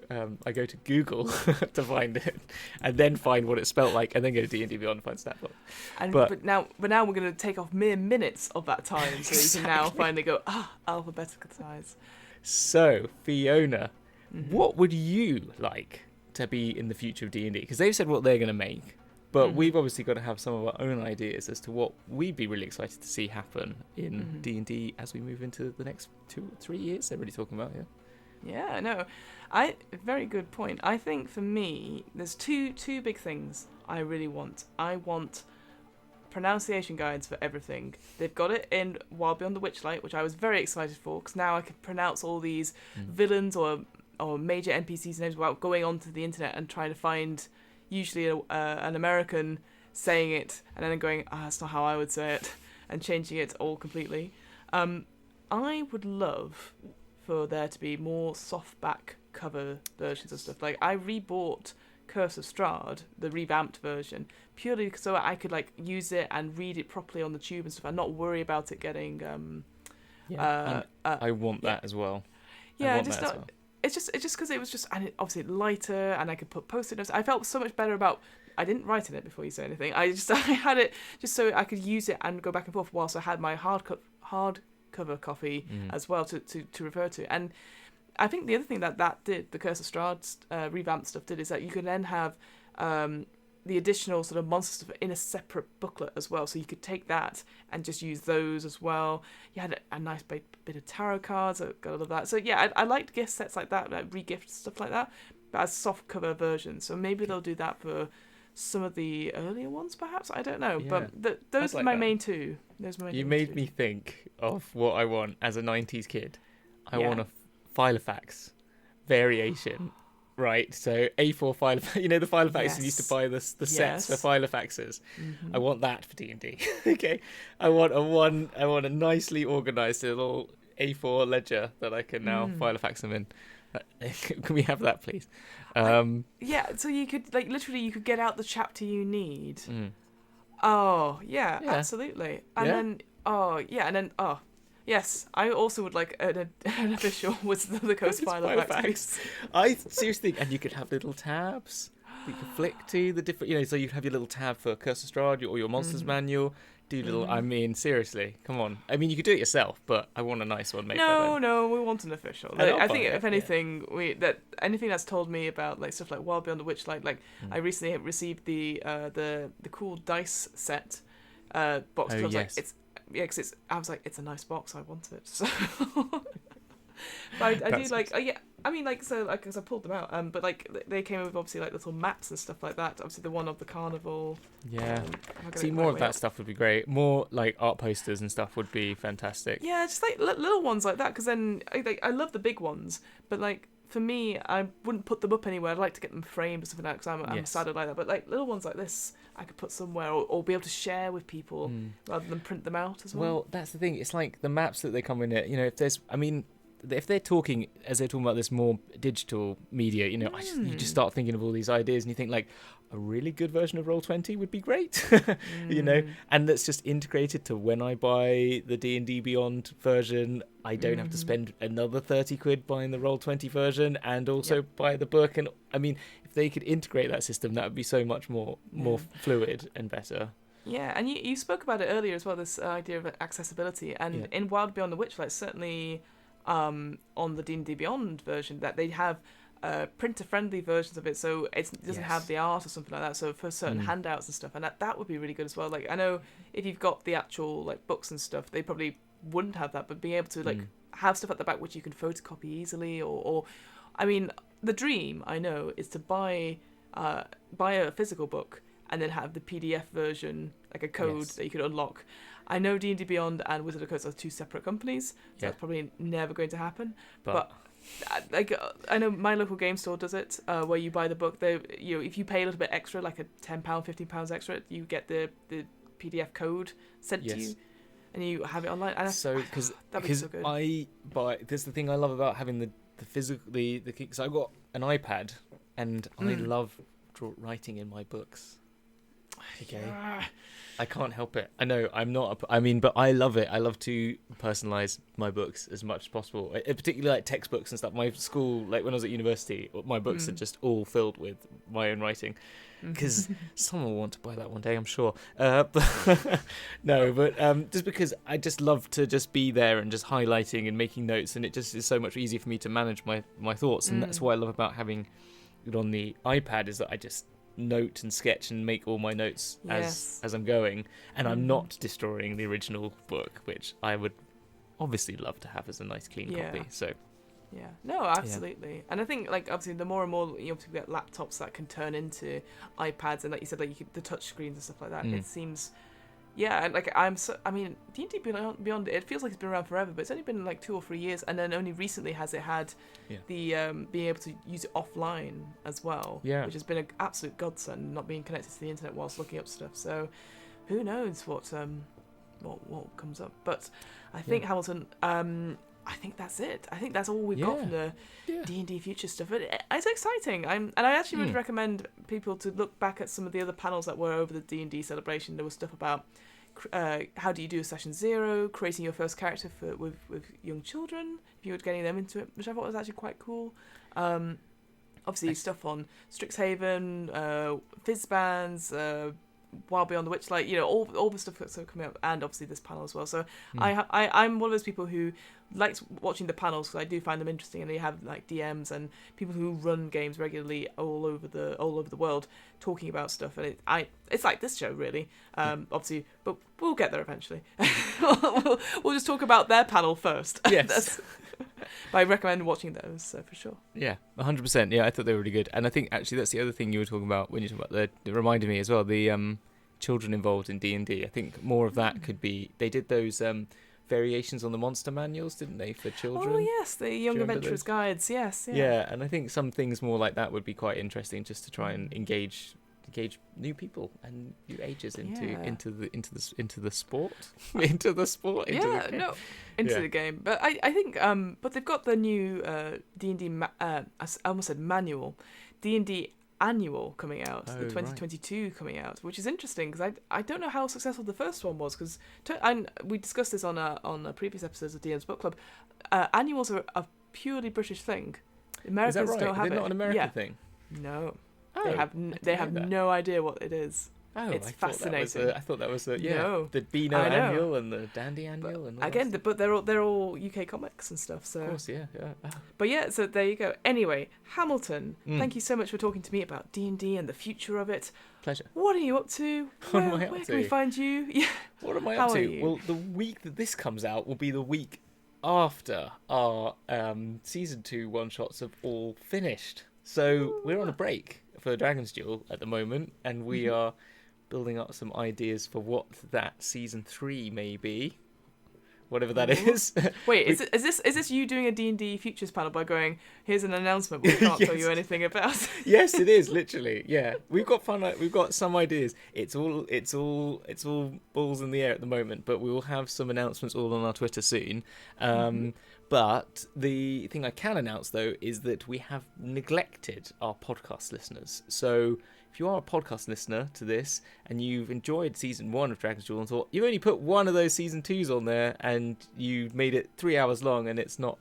I go to Google to find it, and then find what it's spelled like, and then go to D&D Beyond and find stat block. But now we're going to take off mere minutes of that time, so you can now finally go alphabeticize. So Fiona, what would you like to be in the future of D&D? Because they've said what they're going to make. But we've obviously got to have some of our own ideas as to what we'd be really excited to see happen in D&D as we move into the next 2 or 3 years. They're really talking about, Yeah, no, very good point. I think for me, there's two big things I really want. I want pronunciation guides for everything. They've got it in Wild Beyond the Witchlight, which I was very excited for, because now I can pronounce all these villains or major NPCs names without going onto the internet and trying to find usually an American saying it and then going, that's not how I would say it, and changing it all completely. I would love for there to be more softback cover versions of stuff. Like, I rebought Curse of Strahd, the revamped version, purely so I could like use it and read it properly on the tube and stuff, and not worry about it getting. I want that as well. Yeah, just not. Well. It's just because it was just, and it, obviously lighter, and I could put post-it notes. I felt so much better about. I didn't write in it before you say anything. I had it just so I could use it and go back and forth whilst I had my hardcover copy as well to refer to. And I think the other thing that did, the Curse of Strahd revamped stuff did, is that you could then have the additional sort of monster stuff in a separate booklet as well. So you could take that and just use those as well. You had a nice bit of tarot cards. I got all of that. So yeah, I liked gift sets like that, like re-gift stuff like that, but as soft cover versions. So maybe they'll do that for some of the earlier ones, perhaps. I don't know. Yeah, but those are my main two. You made me think of what I want as a 90s kid. I want a Filofax variation. Right, so A4 Filofax, you know the Filofax you used to buy the sets for Filofaxes. Mm-hmm. I want that for D&D. Okay, I want a nicely organised little A4 ledger that I can now Filofax them in. Can we have that, please? So you could you could get out the chapter you need. Oh yeah, absolutely. And then yes, I also would like an official with the Coast Filofax. I seriously think, and you could have little tabs you could flick to the different, so you have your little tab for Curse of Strahd or your Monsters Manual. Do little, I mean, seriously, come on. I mean, you could do it yourself, but I want a nice one made by them. No, we want an official. I think, if anything, anything that's told me about like stuff like Wild Beyond the Witchlight, I recently received the cool dice set box. I was like, because I was like, it's a nice box. I want it. So, but I do like, I mean, like, so, like, because I pulled them out, but like they came with obviously like little maps and stuff like that. Obviously, the one of the carnival. Yeah. See, more of that stuff would be great. More like art posters and stuff would be fantastic. Yeah, just like little ones like that. Because then, I love the big ones, but like for me, I wouldn't put them up anywhere. I'd like to get them framed or something like that. Because I'm sad like that. But like little ones like this, I could put somewhere or be able to share with people rather than print them out as well. Well, that's the thing. It's like the maps that they come in it. If they're talking about this more digital media, you just start thinking of all these ideas, and you think like a really good version of Roll20 would be great, and that's just integrated to when I buy the D&D Beyond version, I don't have to spend another 30 quid buying the Roll20 version and also buy the book. And I mean, if they could integrate that system, that would be so much more fluid and better. Yeah, and you spoke about it earlier as well, this idea of accessibility, and in Wild Beyond the Witchlight, certainly. On the D&D Beyond version, that they have printer-friendly versions of it, so it doesn't have the art or something like that. So for certain handouts and stuff, and that would be really good as well. Like I know if you've got the actual like books and stuff, they probably wouldn't have that, but being able to like have stuff at the back which you can photocopy easily, or I mean, the dream I know is to buy a physical book and then have the PDF version, like a code that you could unlock. I know D&D Beyond and Wizard of Coast are two separate companies, so that's probably never going to happen. But like I know my local game store does it, where you buy the book. If you pay a little bit extra, like a £10, £15 extra, you get the PDF code sent to you, and you have it online. And because so good. That's the thing I love about having the physical because I've got an iPad and I love writing in my books. Okay. I can't help it. I know I'm not. But I love it. I love to personalize my books as much as possible. Particularly like textbooks and stuff. My school, like when I was at university, my books are just all filled with my own writing. Because someone will want to buy that one day, I'm sure. Just because I just love to just be there and just highlighting and making notes, and it just is so much easier for me to manage my thoughts. And that's what I love about having it on the iPad, is that I just note and sketch and make all my notes as I'm going, and I'm not destroying the original book, which I would obviously love to have as a nice clean copy. So no, absolutely. And I think like obviously the more and more you obviously get laptops that can turn into iPads, and like you said, like the touch screens and stuff like that, it seems Yeah, and like D&D Beyond, it feels like it's been around forever, but it's only been like 2 or 3 years, and then only recently has it had the being able to use it offline as well, which has been an absolute godsend, not being connected to the internet whilst looking up stuff. So who knows what comes up? But I think Hamilton. I think that's it. I think that's all we've got from the D&D future stuff. But it's exciting. I actually would recommend people to look back at some of the other panels that were over the D&D celebration. There was stuff about how do you do a session 0, creating your first character with young children, if you were getting them into it, which I thought was actually quite cool. Obviously, stuff on Strixhaven, Fizz bands, Wild Beyond the Witchlight, all the stuff that's coming up, and obviously this panel as well. So I'm one of those people who likes watching the panels because I do find them interesting, and they have like DMs and people who run games regularly all over the world talking about stuff, and it's like this show really, obviously, but we'll get there eventually. we'll just talk about their panel first. Yes. But I recommend watching those for sure. Yeah, 100%. Yeah, I thought they were really good, and I think actually that's the other thing you were talking about when you talk about it reminded me as well, the children involved in D&D. I think more of that could be. They did those variations on the monster manuals, didn't they, for children? Oh yes, the Young Adventurers guides. Yes. Yeah, and I think some things more like that would be quite interesting, just to try and engage new people and new ages into the sport into the game. But I think but they've got the new D&D I almost said manual, D&D annual coming out, the 2022 coming out, which is interesting because I don't know how successful the first one was, because we discussed this on a previous episodes of DM's Book Club. Annuals are a purely British thing. Americans don't have it. They're not an American thing. No. They have no idea what it is. Oh, it's fascinating. I thought that was the Beano I know. annual and the Dandy annual, and all again, but they're all UK comics and stuff. So of course, yeah. Oh. But yeah, so there you go. Anyway, Hamilton, thank you so much for talking to me about D&D and the future of it. Pleasure. What are you up to? Where can we find you? Yeah. What am I up to? Well, the week that this comes out will be the week after our season 2 one-shots have all finished. So we're on a break for Dragon's Duel at the moment, and we are building up some ideas for what that season 3 may be, whatever that is. Wait, is this you doing a D&D futures panel by going, here's an announcement but we can't tell you anything about? Yes, it is, literally. Yeah, we've got fun. We've got some ideas. It's all balls in the air at the moment, but we will have some announcements all on our Twitter soon. But the thing I can announce, though, is that we have neglected our podcast listeners. So if you are a podcast listener to this and you've enjoyed season 1 of Dragon's Duel and thought you've only put one of those season 2s on there and you made it 3 hours long and it's not,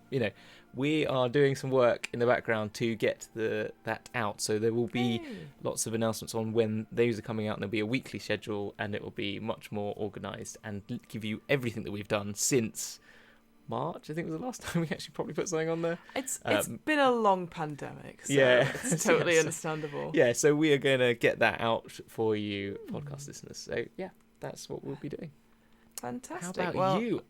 we are doing some work in the background to get that out. So there will be lots of announcements on when those are coming out, and there'll be a weekly schedule, and it will be much more organised and give you everything that we've done since March, I think was the last time we actually probably put something on there. It's been a long pandemic, so it's totally understandable. Yeah, so we are going to get that out for you, podcast listeners. So yeah, that's what we'll be doing. Fantastic. How about you?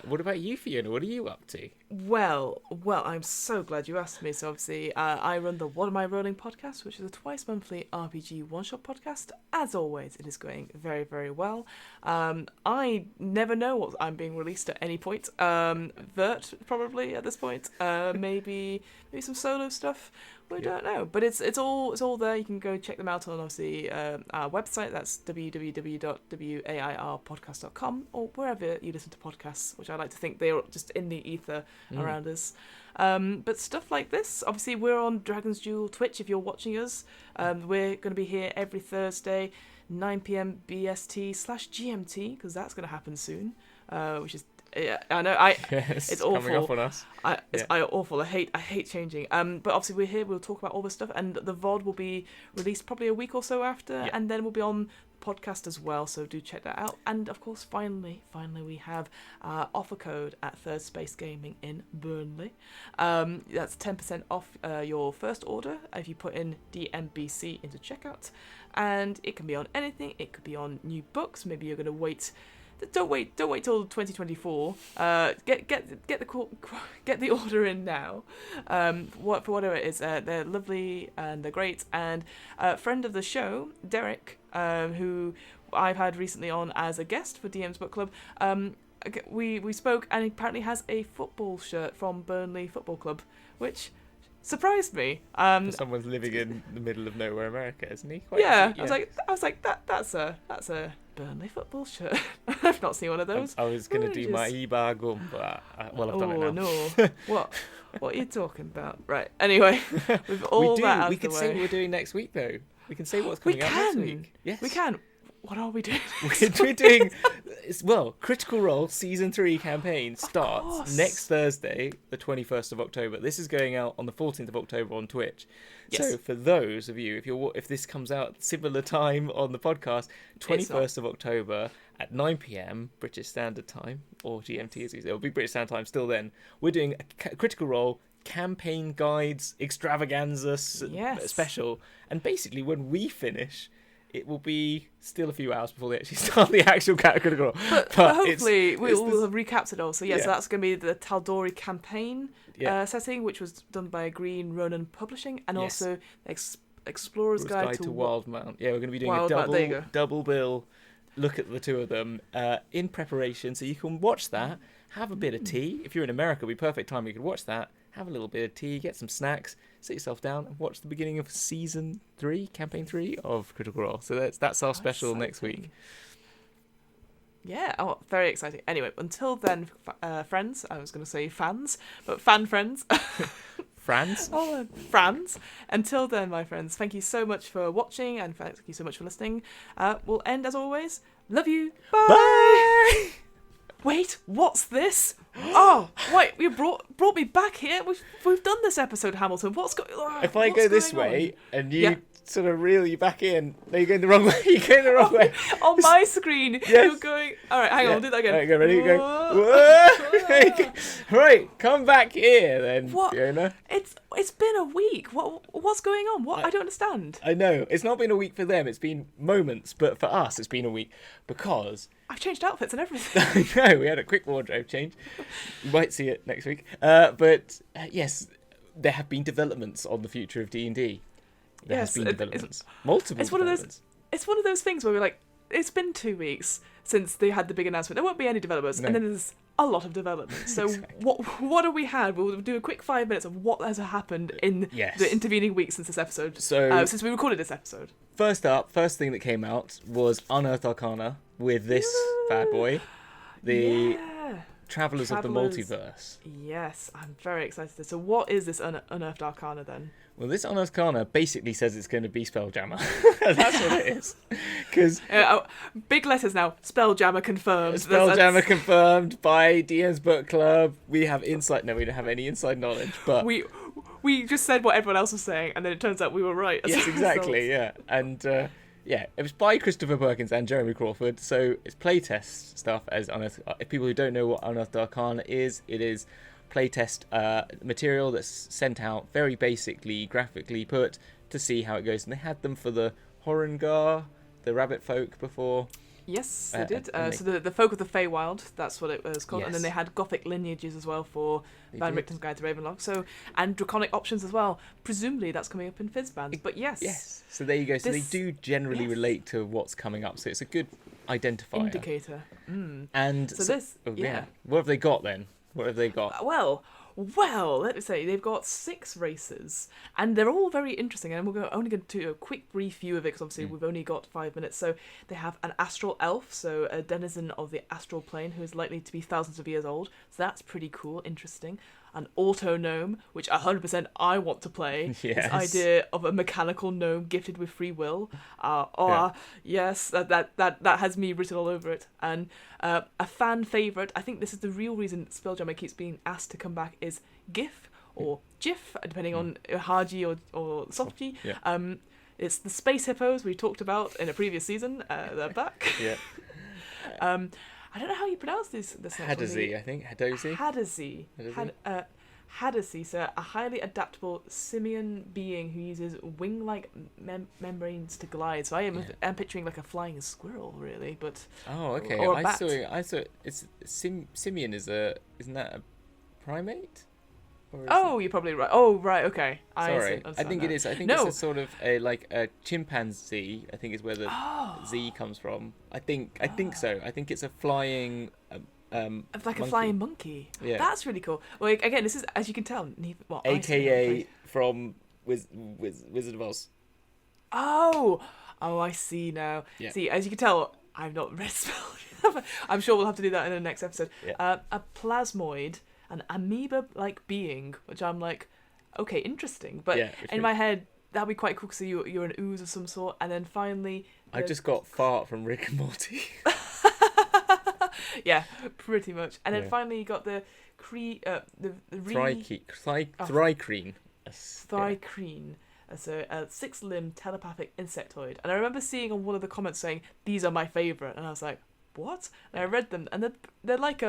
What about you, Fiona? What are you up to? Well, I'm so glad you asked me. So obviously, I run the What Am I Rolling podcast, which is a twice-monthly RPG one-shot podcast. As always, it is going very, very well. I never know what I'm being released at any point. Vert, probably, at this point. Maybe some solo stuff. We don't know, but it's all there. You can go check them out on obviously our website. That's www.wairpodcast.com, or wherever you listen to podcasts, which I like to think they're just in the ether around us. But stuff like this, obviously we're on Dragon's Duel Twitch if you're watching us. We're going to be here every Thursday, 9 p.m. BST/GMT, because that's going to happen soon, which is. Yeah, I know. It's awful. Coming up on us. It's awful. I hate changing. But obviously we're here. We'll talk about all this stuff, and the VOD will be released probably a week or so after, and then we'll be on podcast as well. So do check that out. And of course, finally, we have offer code at Third Space Gaming in Burnley. That's 10% off your first order if you put in DMBC into checkout, and it can be on anything. It could be on new books. Maybe you're going to wait. Don't wait till 2024. Get the order in now. For whatever it is, they're lovely and they're great. And a friend of the show, Derek, who I've had recently on as a guest for DM's Book Club. We spoke, and he apparently has a football shirt from Burnley Football Club, which surprised me. Someone's living in the middle of nowhere, America, isn't he? Yeah, I was like, that's a Burnley football shirt. I've not seen one of those. I was going to do my Ibargum, but I've done it now. No. What are you talking about? Right. Anyway, with all that out we of the could way, say what we're doing next week, though. We can say what's coming up next week. Yes, we can. What are we doing? We're doing, Critical Role Season 3 campaign starts next Thursday, the 21st of October. This is going out on the 14th of October on Twitch. Yes. So for those of you, if this comes out similar time on the podcast, 21st of October at 9 p.m. British Standard Time, or GMT as it'll be British Standard Time still then, we're doing a Critical Role campaign guides extravaganza special. And basically when we finish, it will be still a few hours before they actually start the actual Critical Role. But hopefully we'll have recapped it all. So so that's going to be the Tal'Dorei campaign setting, which was done by Green Ronin Publishing, and also Explorer's Guide to Wildmount. Yeah, we're going to be doing a double bill look at the two of them in preparation, so you can watch that, have a bit of tea. If you're in America, it'll be perfect time you could watch that. Have a little bit of tea, get some snacks, sit yourself down and watch the beginning of Season 3, Campaign 3 of Critical Role. So that's our special next week. Yeah, very exciting. Anyway, until then, friends, I was going to say fans, but fan friends. Friends? Friends. Until then, my friends, thank you so much for watching and thank you so much for listening. We'll end as always. Love you. Bye. Bye. Wait, what's this? Oh, wait, you brought me back here. We've done this episode, Hamilton. What's going on? If I go this way and you sort of reel you back in, no, you're going the wrong way. You're going the wrong way. On my screen, you're going. All right, hang on, we'll do that again. All right, go, ready? Go. Whoa. Right, come back here then, what? Fiona. It's been a week. What's going on? I don't understand. I know. It's not been a week for them. It's been moments, but for us, it's been a week because I've changed outfits and everything. I know. We had a quick wardrobe change. You might see it next week. But yes, there have been developments on the future of D&D. There has been developments. Multiple developments. It's one of those things where we're like, it's been 2 weeks since they had the big announcement. There won't be any developments. No. And then there's a lot of developments. So what have we had? We'll do a quick 5 minutes of what has happened in the intervening weeks since this episode. So since we recorded this episode. First thing that came out was Unearthed Arcana with this bad boy. The Travelers of the Multiverse. Yes, I'm very excited. So what is this Unearthed Arcana then? Well, this Unearthed Arcana basically says it's going to be Spelljammer. That's what it is. Because big letters now. Spelljammer confirmed. Spelljammer confirmed by DM's Book Club. We have insight. No, we don't have any inside knowledge. But we just said what everyone else was saying, and then it turns out we were right. Yes, exactly. Yeah, and it was by Christopher Perkins and Jeremy Crawford. So it's playtest stuff. As Unearthed. If people who don't know what Unearthed Arcana is, it is playtest material that's sent out, very basically graphically put, to see how it goes. And they had them for the Horengar, the rabbit folk before. Yes, they did. So the folk of the Feywild, that's what it was called. Yes. And then they had Gothic lineages as well for Van Richten's Guide to Ravenlock. And Draconic options as well. Presumably that's coming up in Fizzbands, but yes. Yes, so there you go. So they do generally relate to what's coming up. So it's a good identifier. Indicator. Mm. And what have they got then? What have they got? Well, let me say, they've got 6 races, and they're all very interesting, and we're only going to do a quick brief view of it, because obviously we've only got 5 minutes. So they have an astral elf, so a denizen of the astral plane, who is likely to be thousands of years old, so that's pretty cool, interesting. An auto gnome, which 100% I want to play. Yes. This idea of a mechanical gnome gifted with free will. Yes, that has me written all over it. And a fan favourite, I think this is the real reason Spelljammer keeps being asked to come back, is GIF or GIF, depending on Haji or Softji. Yeah. It's the space hippos we talked about in a previous season. They're back. Yeah. I don't know how you pronounce this. Hadesi, I think. Hadozi? Hadesi. Hadesi, so a highly adaptable simian being who uses wing-like membranes to glide. So I'm picturing like a flying squirrel, really, but okay. Or a bat. I saw it's simian isn't that a primate? Oh, you're probably right. Oh, right. Okay. Sorry, I think it is. I think it's a sort of a chimpanzee. I think is where the Z comes from. I think so. I think it's a flying. Like monkey. A flying monkey. Yeah. That's really cool. Well, again, this is, as you can tell, AKA from Wizard of Oz. Oh, I see now. Yeah. See, as you can tell, I've not read spell. I'm sure we'll have to do that in the next episode. Yeah. A plasmoid, an amoeba-like being, which I'm like, okay, interesting. But in my head, that'd be quite cool because you're an ooze of some sort. And then finally... I just got fart from Rick and Morty. Yeah, pretty much. And then finally you got the Thrycreen. Thrycreen. It's a 6-limbed telepathic insectoid. And I remember seeing on one of the comments saying, these are my favourite. And I was like, what? And I read them. And they're like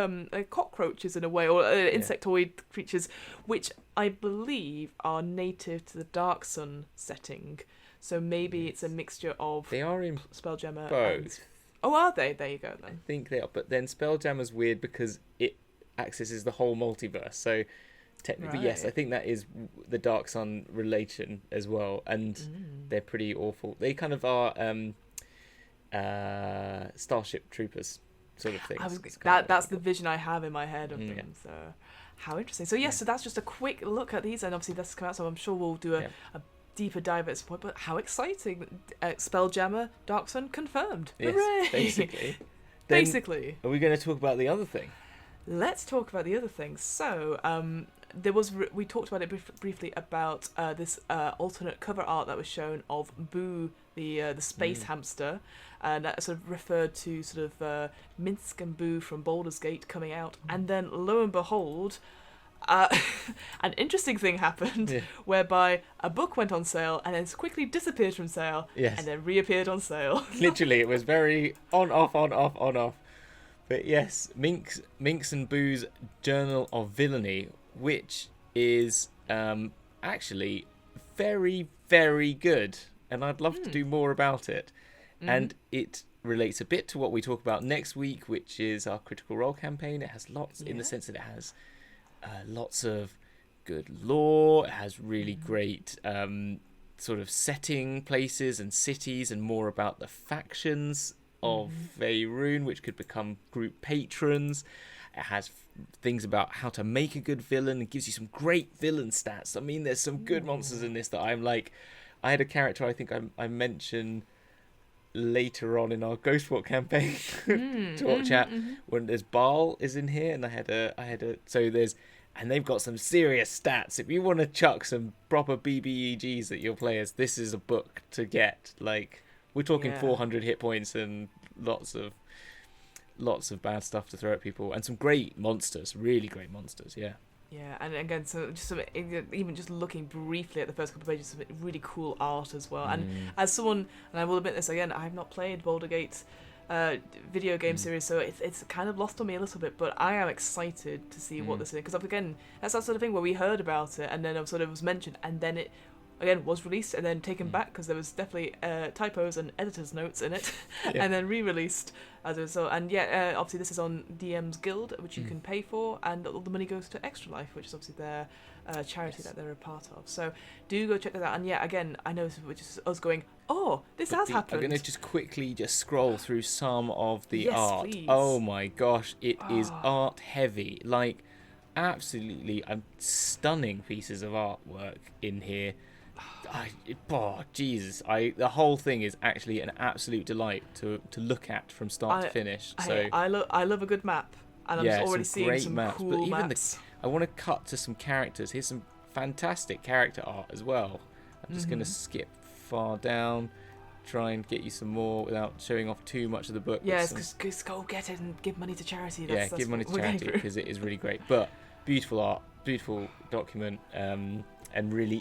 cockroaches in a way, or insectoid creatures, which I believe are native to the Dark Sun setting. So maybe it's a mixture of... They are in Spelljammer both. Oh, are they? There you go, then. I think they are. But then Spelljammer's weird because it accesses the whole multiverse. So technically, yes, I think that is the Dark Sun relation as well. And they're pretty awful. They kind of are Starship Troopers sort of things. That's the vision I have in my head of them. So how interesting. So so that's just a quick look at these. And obviously this has come out, so I'm sure we'll do a deeper dive at this point, but how exciting. Spelljammer Dark Sun confirmed. Yes, hooray. basically are we going to talk about the other thing? Let's talk about the other thing. So there was we talked about it briefly about this alternate cover art that was shown of Boo, the space hamster, and that sort of referred to sort of Minsk and Boo from Baldur's Gate coming out, and then lo and behold, an interesting thing happened whereby a book went on sale and then quickly disappeared from sale and then reappeared on sale. Literally, it was very on off. But yes, Minx and Boo's Journal of Villainy, which is actually very, very good, and I'd love to do more about it. And it relates a bit to what we talk about next week, which is our Critical Role campaign. It has lots in the sense that it has lots of good lore. It has really great sort of setting, places and cities, and more about the factions of Faerun, which could become group patrons. It has things about how to make a good villain. It gives you some great villain stats. I mean, there's some good monsters in this that I'm like... I had a character I think I mentioned later on in our Ghostwalk campaign talk chat when there's Baal is in here, and I had a so there's, and they've got some serious stats. If you want to chuck some proper BBEGs at your players, this is a book to get. Like, we're talking 400 hit points and lots of bad stuff to throw at people, and some great monsters, really great monsters. Yeah, and again, so just even just looking briefly at the first couple of pages, some really cool art as well. And as someone, and I will admit this again, I have not played Baldur's Gate video game series, so it's kind of lost on me a little bit, but I am excited to see what this is, because again, that's that sort of thing where we heard about it, and then it sort of was mentioned, and then it again was released and then taken back because there was definitely typos and editor's notes in it, and then re-released as a result. And obviously this is on DM's Guild, which you can pay for, and all the money goes to Extra Life, which is obviously their charity that they're a part of. So do go check that out. And again, I know this is just us going, this has happened. I'm going to just quickly scroll through some of the art. Please. Oh my gosh, it is art heavy. Like, absolutely stunning pieces of artwork in here. Jesus! The whole thing is actually an absolute delight to look at from start to finish. So I love a good map, and I'm already seeing some maps, cool but even maps. I want to cut to some characters. Here's some fantastic character art as well. I'm just going to skip far down, try and get you some more without showing off too much of the book. Yes, because go get it and give money to charity. That's give money to charity because it is really great. But beautiful art, beautiful document. And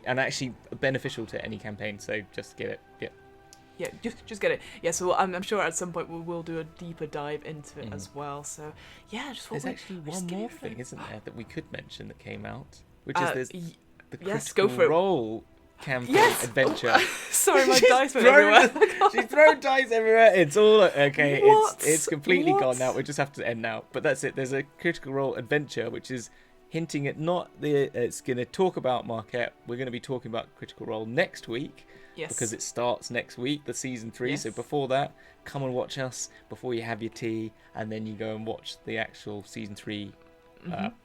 actually beneficial to any campaign, so just get it. Just get it. So I'm sure at some point we'll do a deeper dive into it as well. So there's actually one more thing, isn't there, that we could mention that came out, which is the Critical Role campaign adventure. Sorry, my dice went everywhere. She's thrown dice everywhere. It's all okay. It's completely gone now. We just have to end now. But that's it. There's a Critical Role adventure, which is hinting at it's going to talk about Marquette. We're going to be talking about Critical Role next week. Yes. Because it starts next week, the season 3. Yes. So before that, come and watch us before you have your tea, and then you go and watch the actual season 3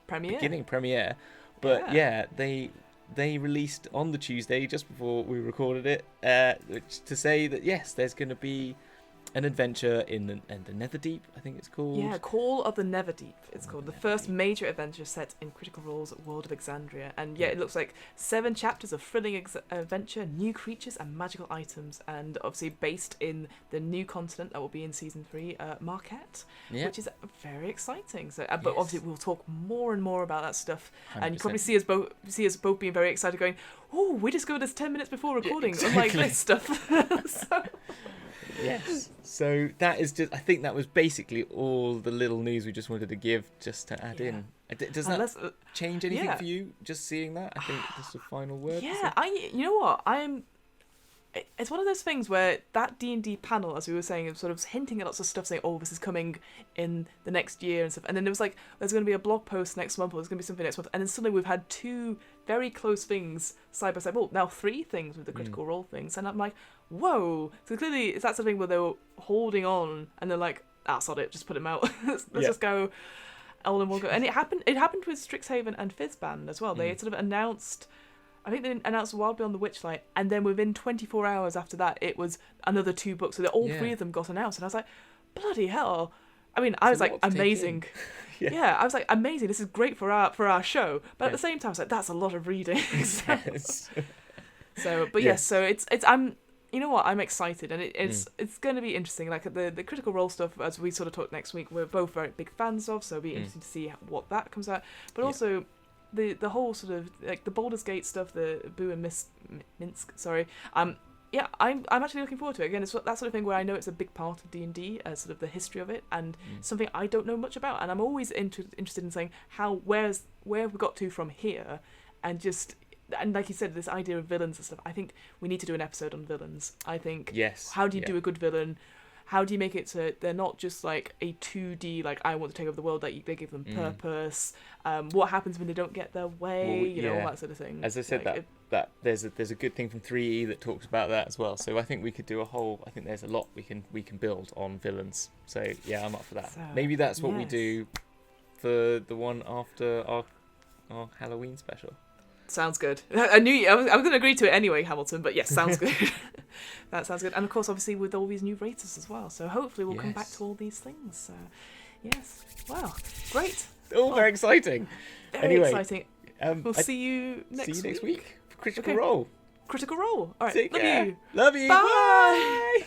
premiere. But they released on the Tuesday just before we recorded it, to say that yes, there's going to be an adventure in the Netherdeep, I think it's called. Yeah, Call of the Neverdeep. It's called the first major adventure set in Critical Role's World of Exandria. And it looks like 7 chapters of thrilling adventure, new creatures and magical items, and obviously based in the new continent that will be in season 3, Marquette, which is very exciting. So, but obviously we'll talk more and more about that stuff, 100%. And you probably see us both being very excited, going, "Oh, we discovered this 10 minutes before recording," unlike this stuff. So. Yes. So that is just. I think that was basically all the little news we just wanted to give, just to add in. Does that change anything for you? Just seeing that, I think that's the final word. Yeah, you know what? It's one of those things where that D&D panel, as we were saying, is sort of hinting at lots of stuff, saying, "Oh, this is coming in the next year" and stuff. And then there was like, "There's going to be a blog post next month, or there's going to be something next month." And then suddenly we've had 2 very close things side by side. Well, now 3 things with the Critical Role things, and I'm like, whoa. So clearly, it's that sort of thing where they were holding on, and they're like, sod it, just put them out. let's just go all in one go. And it happened with Strixhaven and Fizzband as well. They sort of announced. I think they announced Wild Beyond the Witchlight, and then within 24 hours after that, it was another 2 books. So that all 3 of them got announced, and I was like, bloody hell. I mean, I was like, amazing. I was like, amazing. This is great for our show. But at the same time, I was like, that's a lot of reading. So, but yes, so it's I'm. You know what? I'm excited, and it's going to be interesting. Like the Critical Role stuff, as we sort of talk next week, we're both very big fans of, so it'll be interesting to see what that comes out. But also. The whole sort of like the Baldur's Gate stuff, the Boo and Minsk, sorry. I'm actually looking forward to it. Again, it's that sort of thing where I know it's a big part of D&D, sort of the history of it, and something I don't know much about. And I'm always interested in saying where have we got to from here, and like you said, this idea of villains and stuff. I think we need to do an episode on villains. I think how do you do a good villain? How do you make it so they're not just like a 2D, like I want to take over the world, like they give them purpose? What happens when they don't get their way? All that sort of thing. As I said, like, that there's a good thing from 3E that talks about that as well. So I think we could do I think there's a lot we can build on villains. So yeah, I'm up for that. So, maybe that's what we do for the one after our Halloween special. Sounds good. I knew I was going to agree to it anyway, Hamilton, but yes, sounds good. That sounds good. And of course, obviously, with all these new raters as well. So hopefully we'll come back to all these things. So, yes. Wow. Great. All very exciting. Very exciting. We'll see you next week for Critical Role. Critical Role. All right. Take care. You. Love you. Bye. Bye.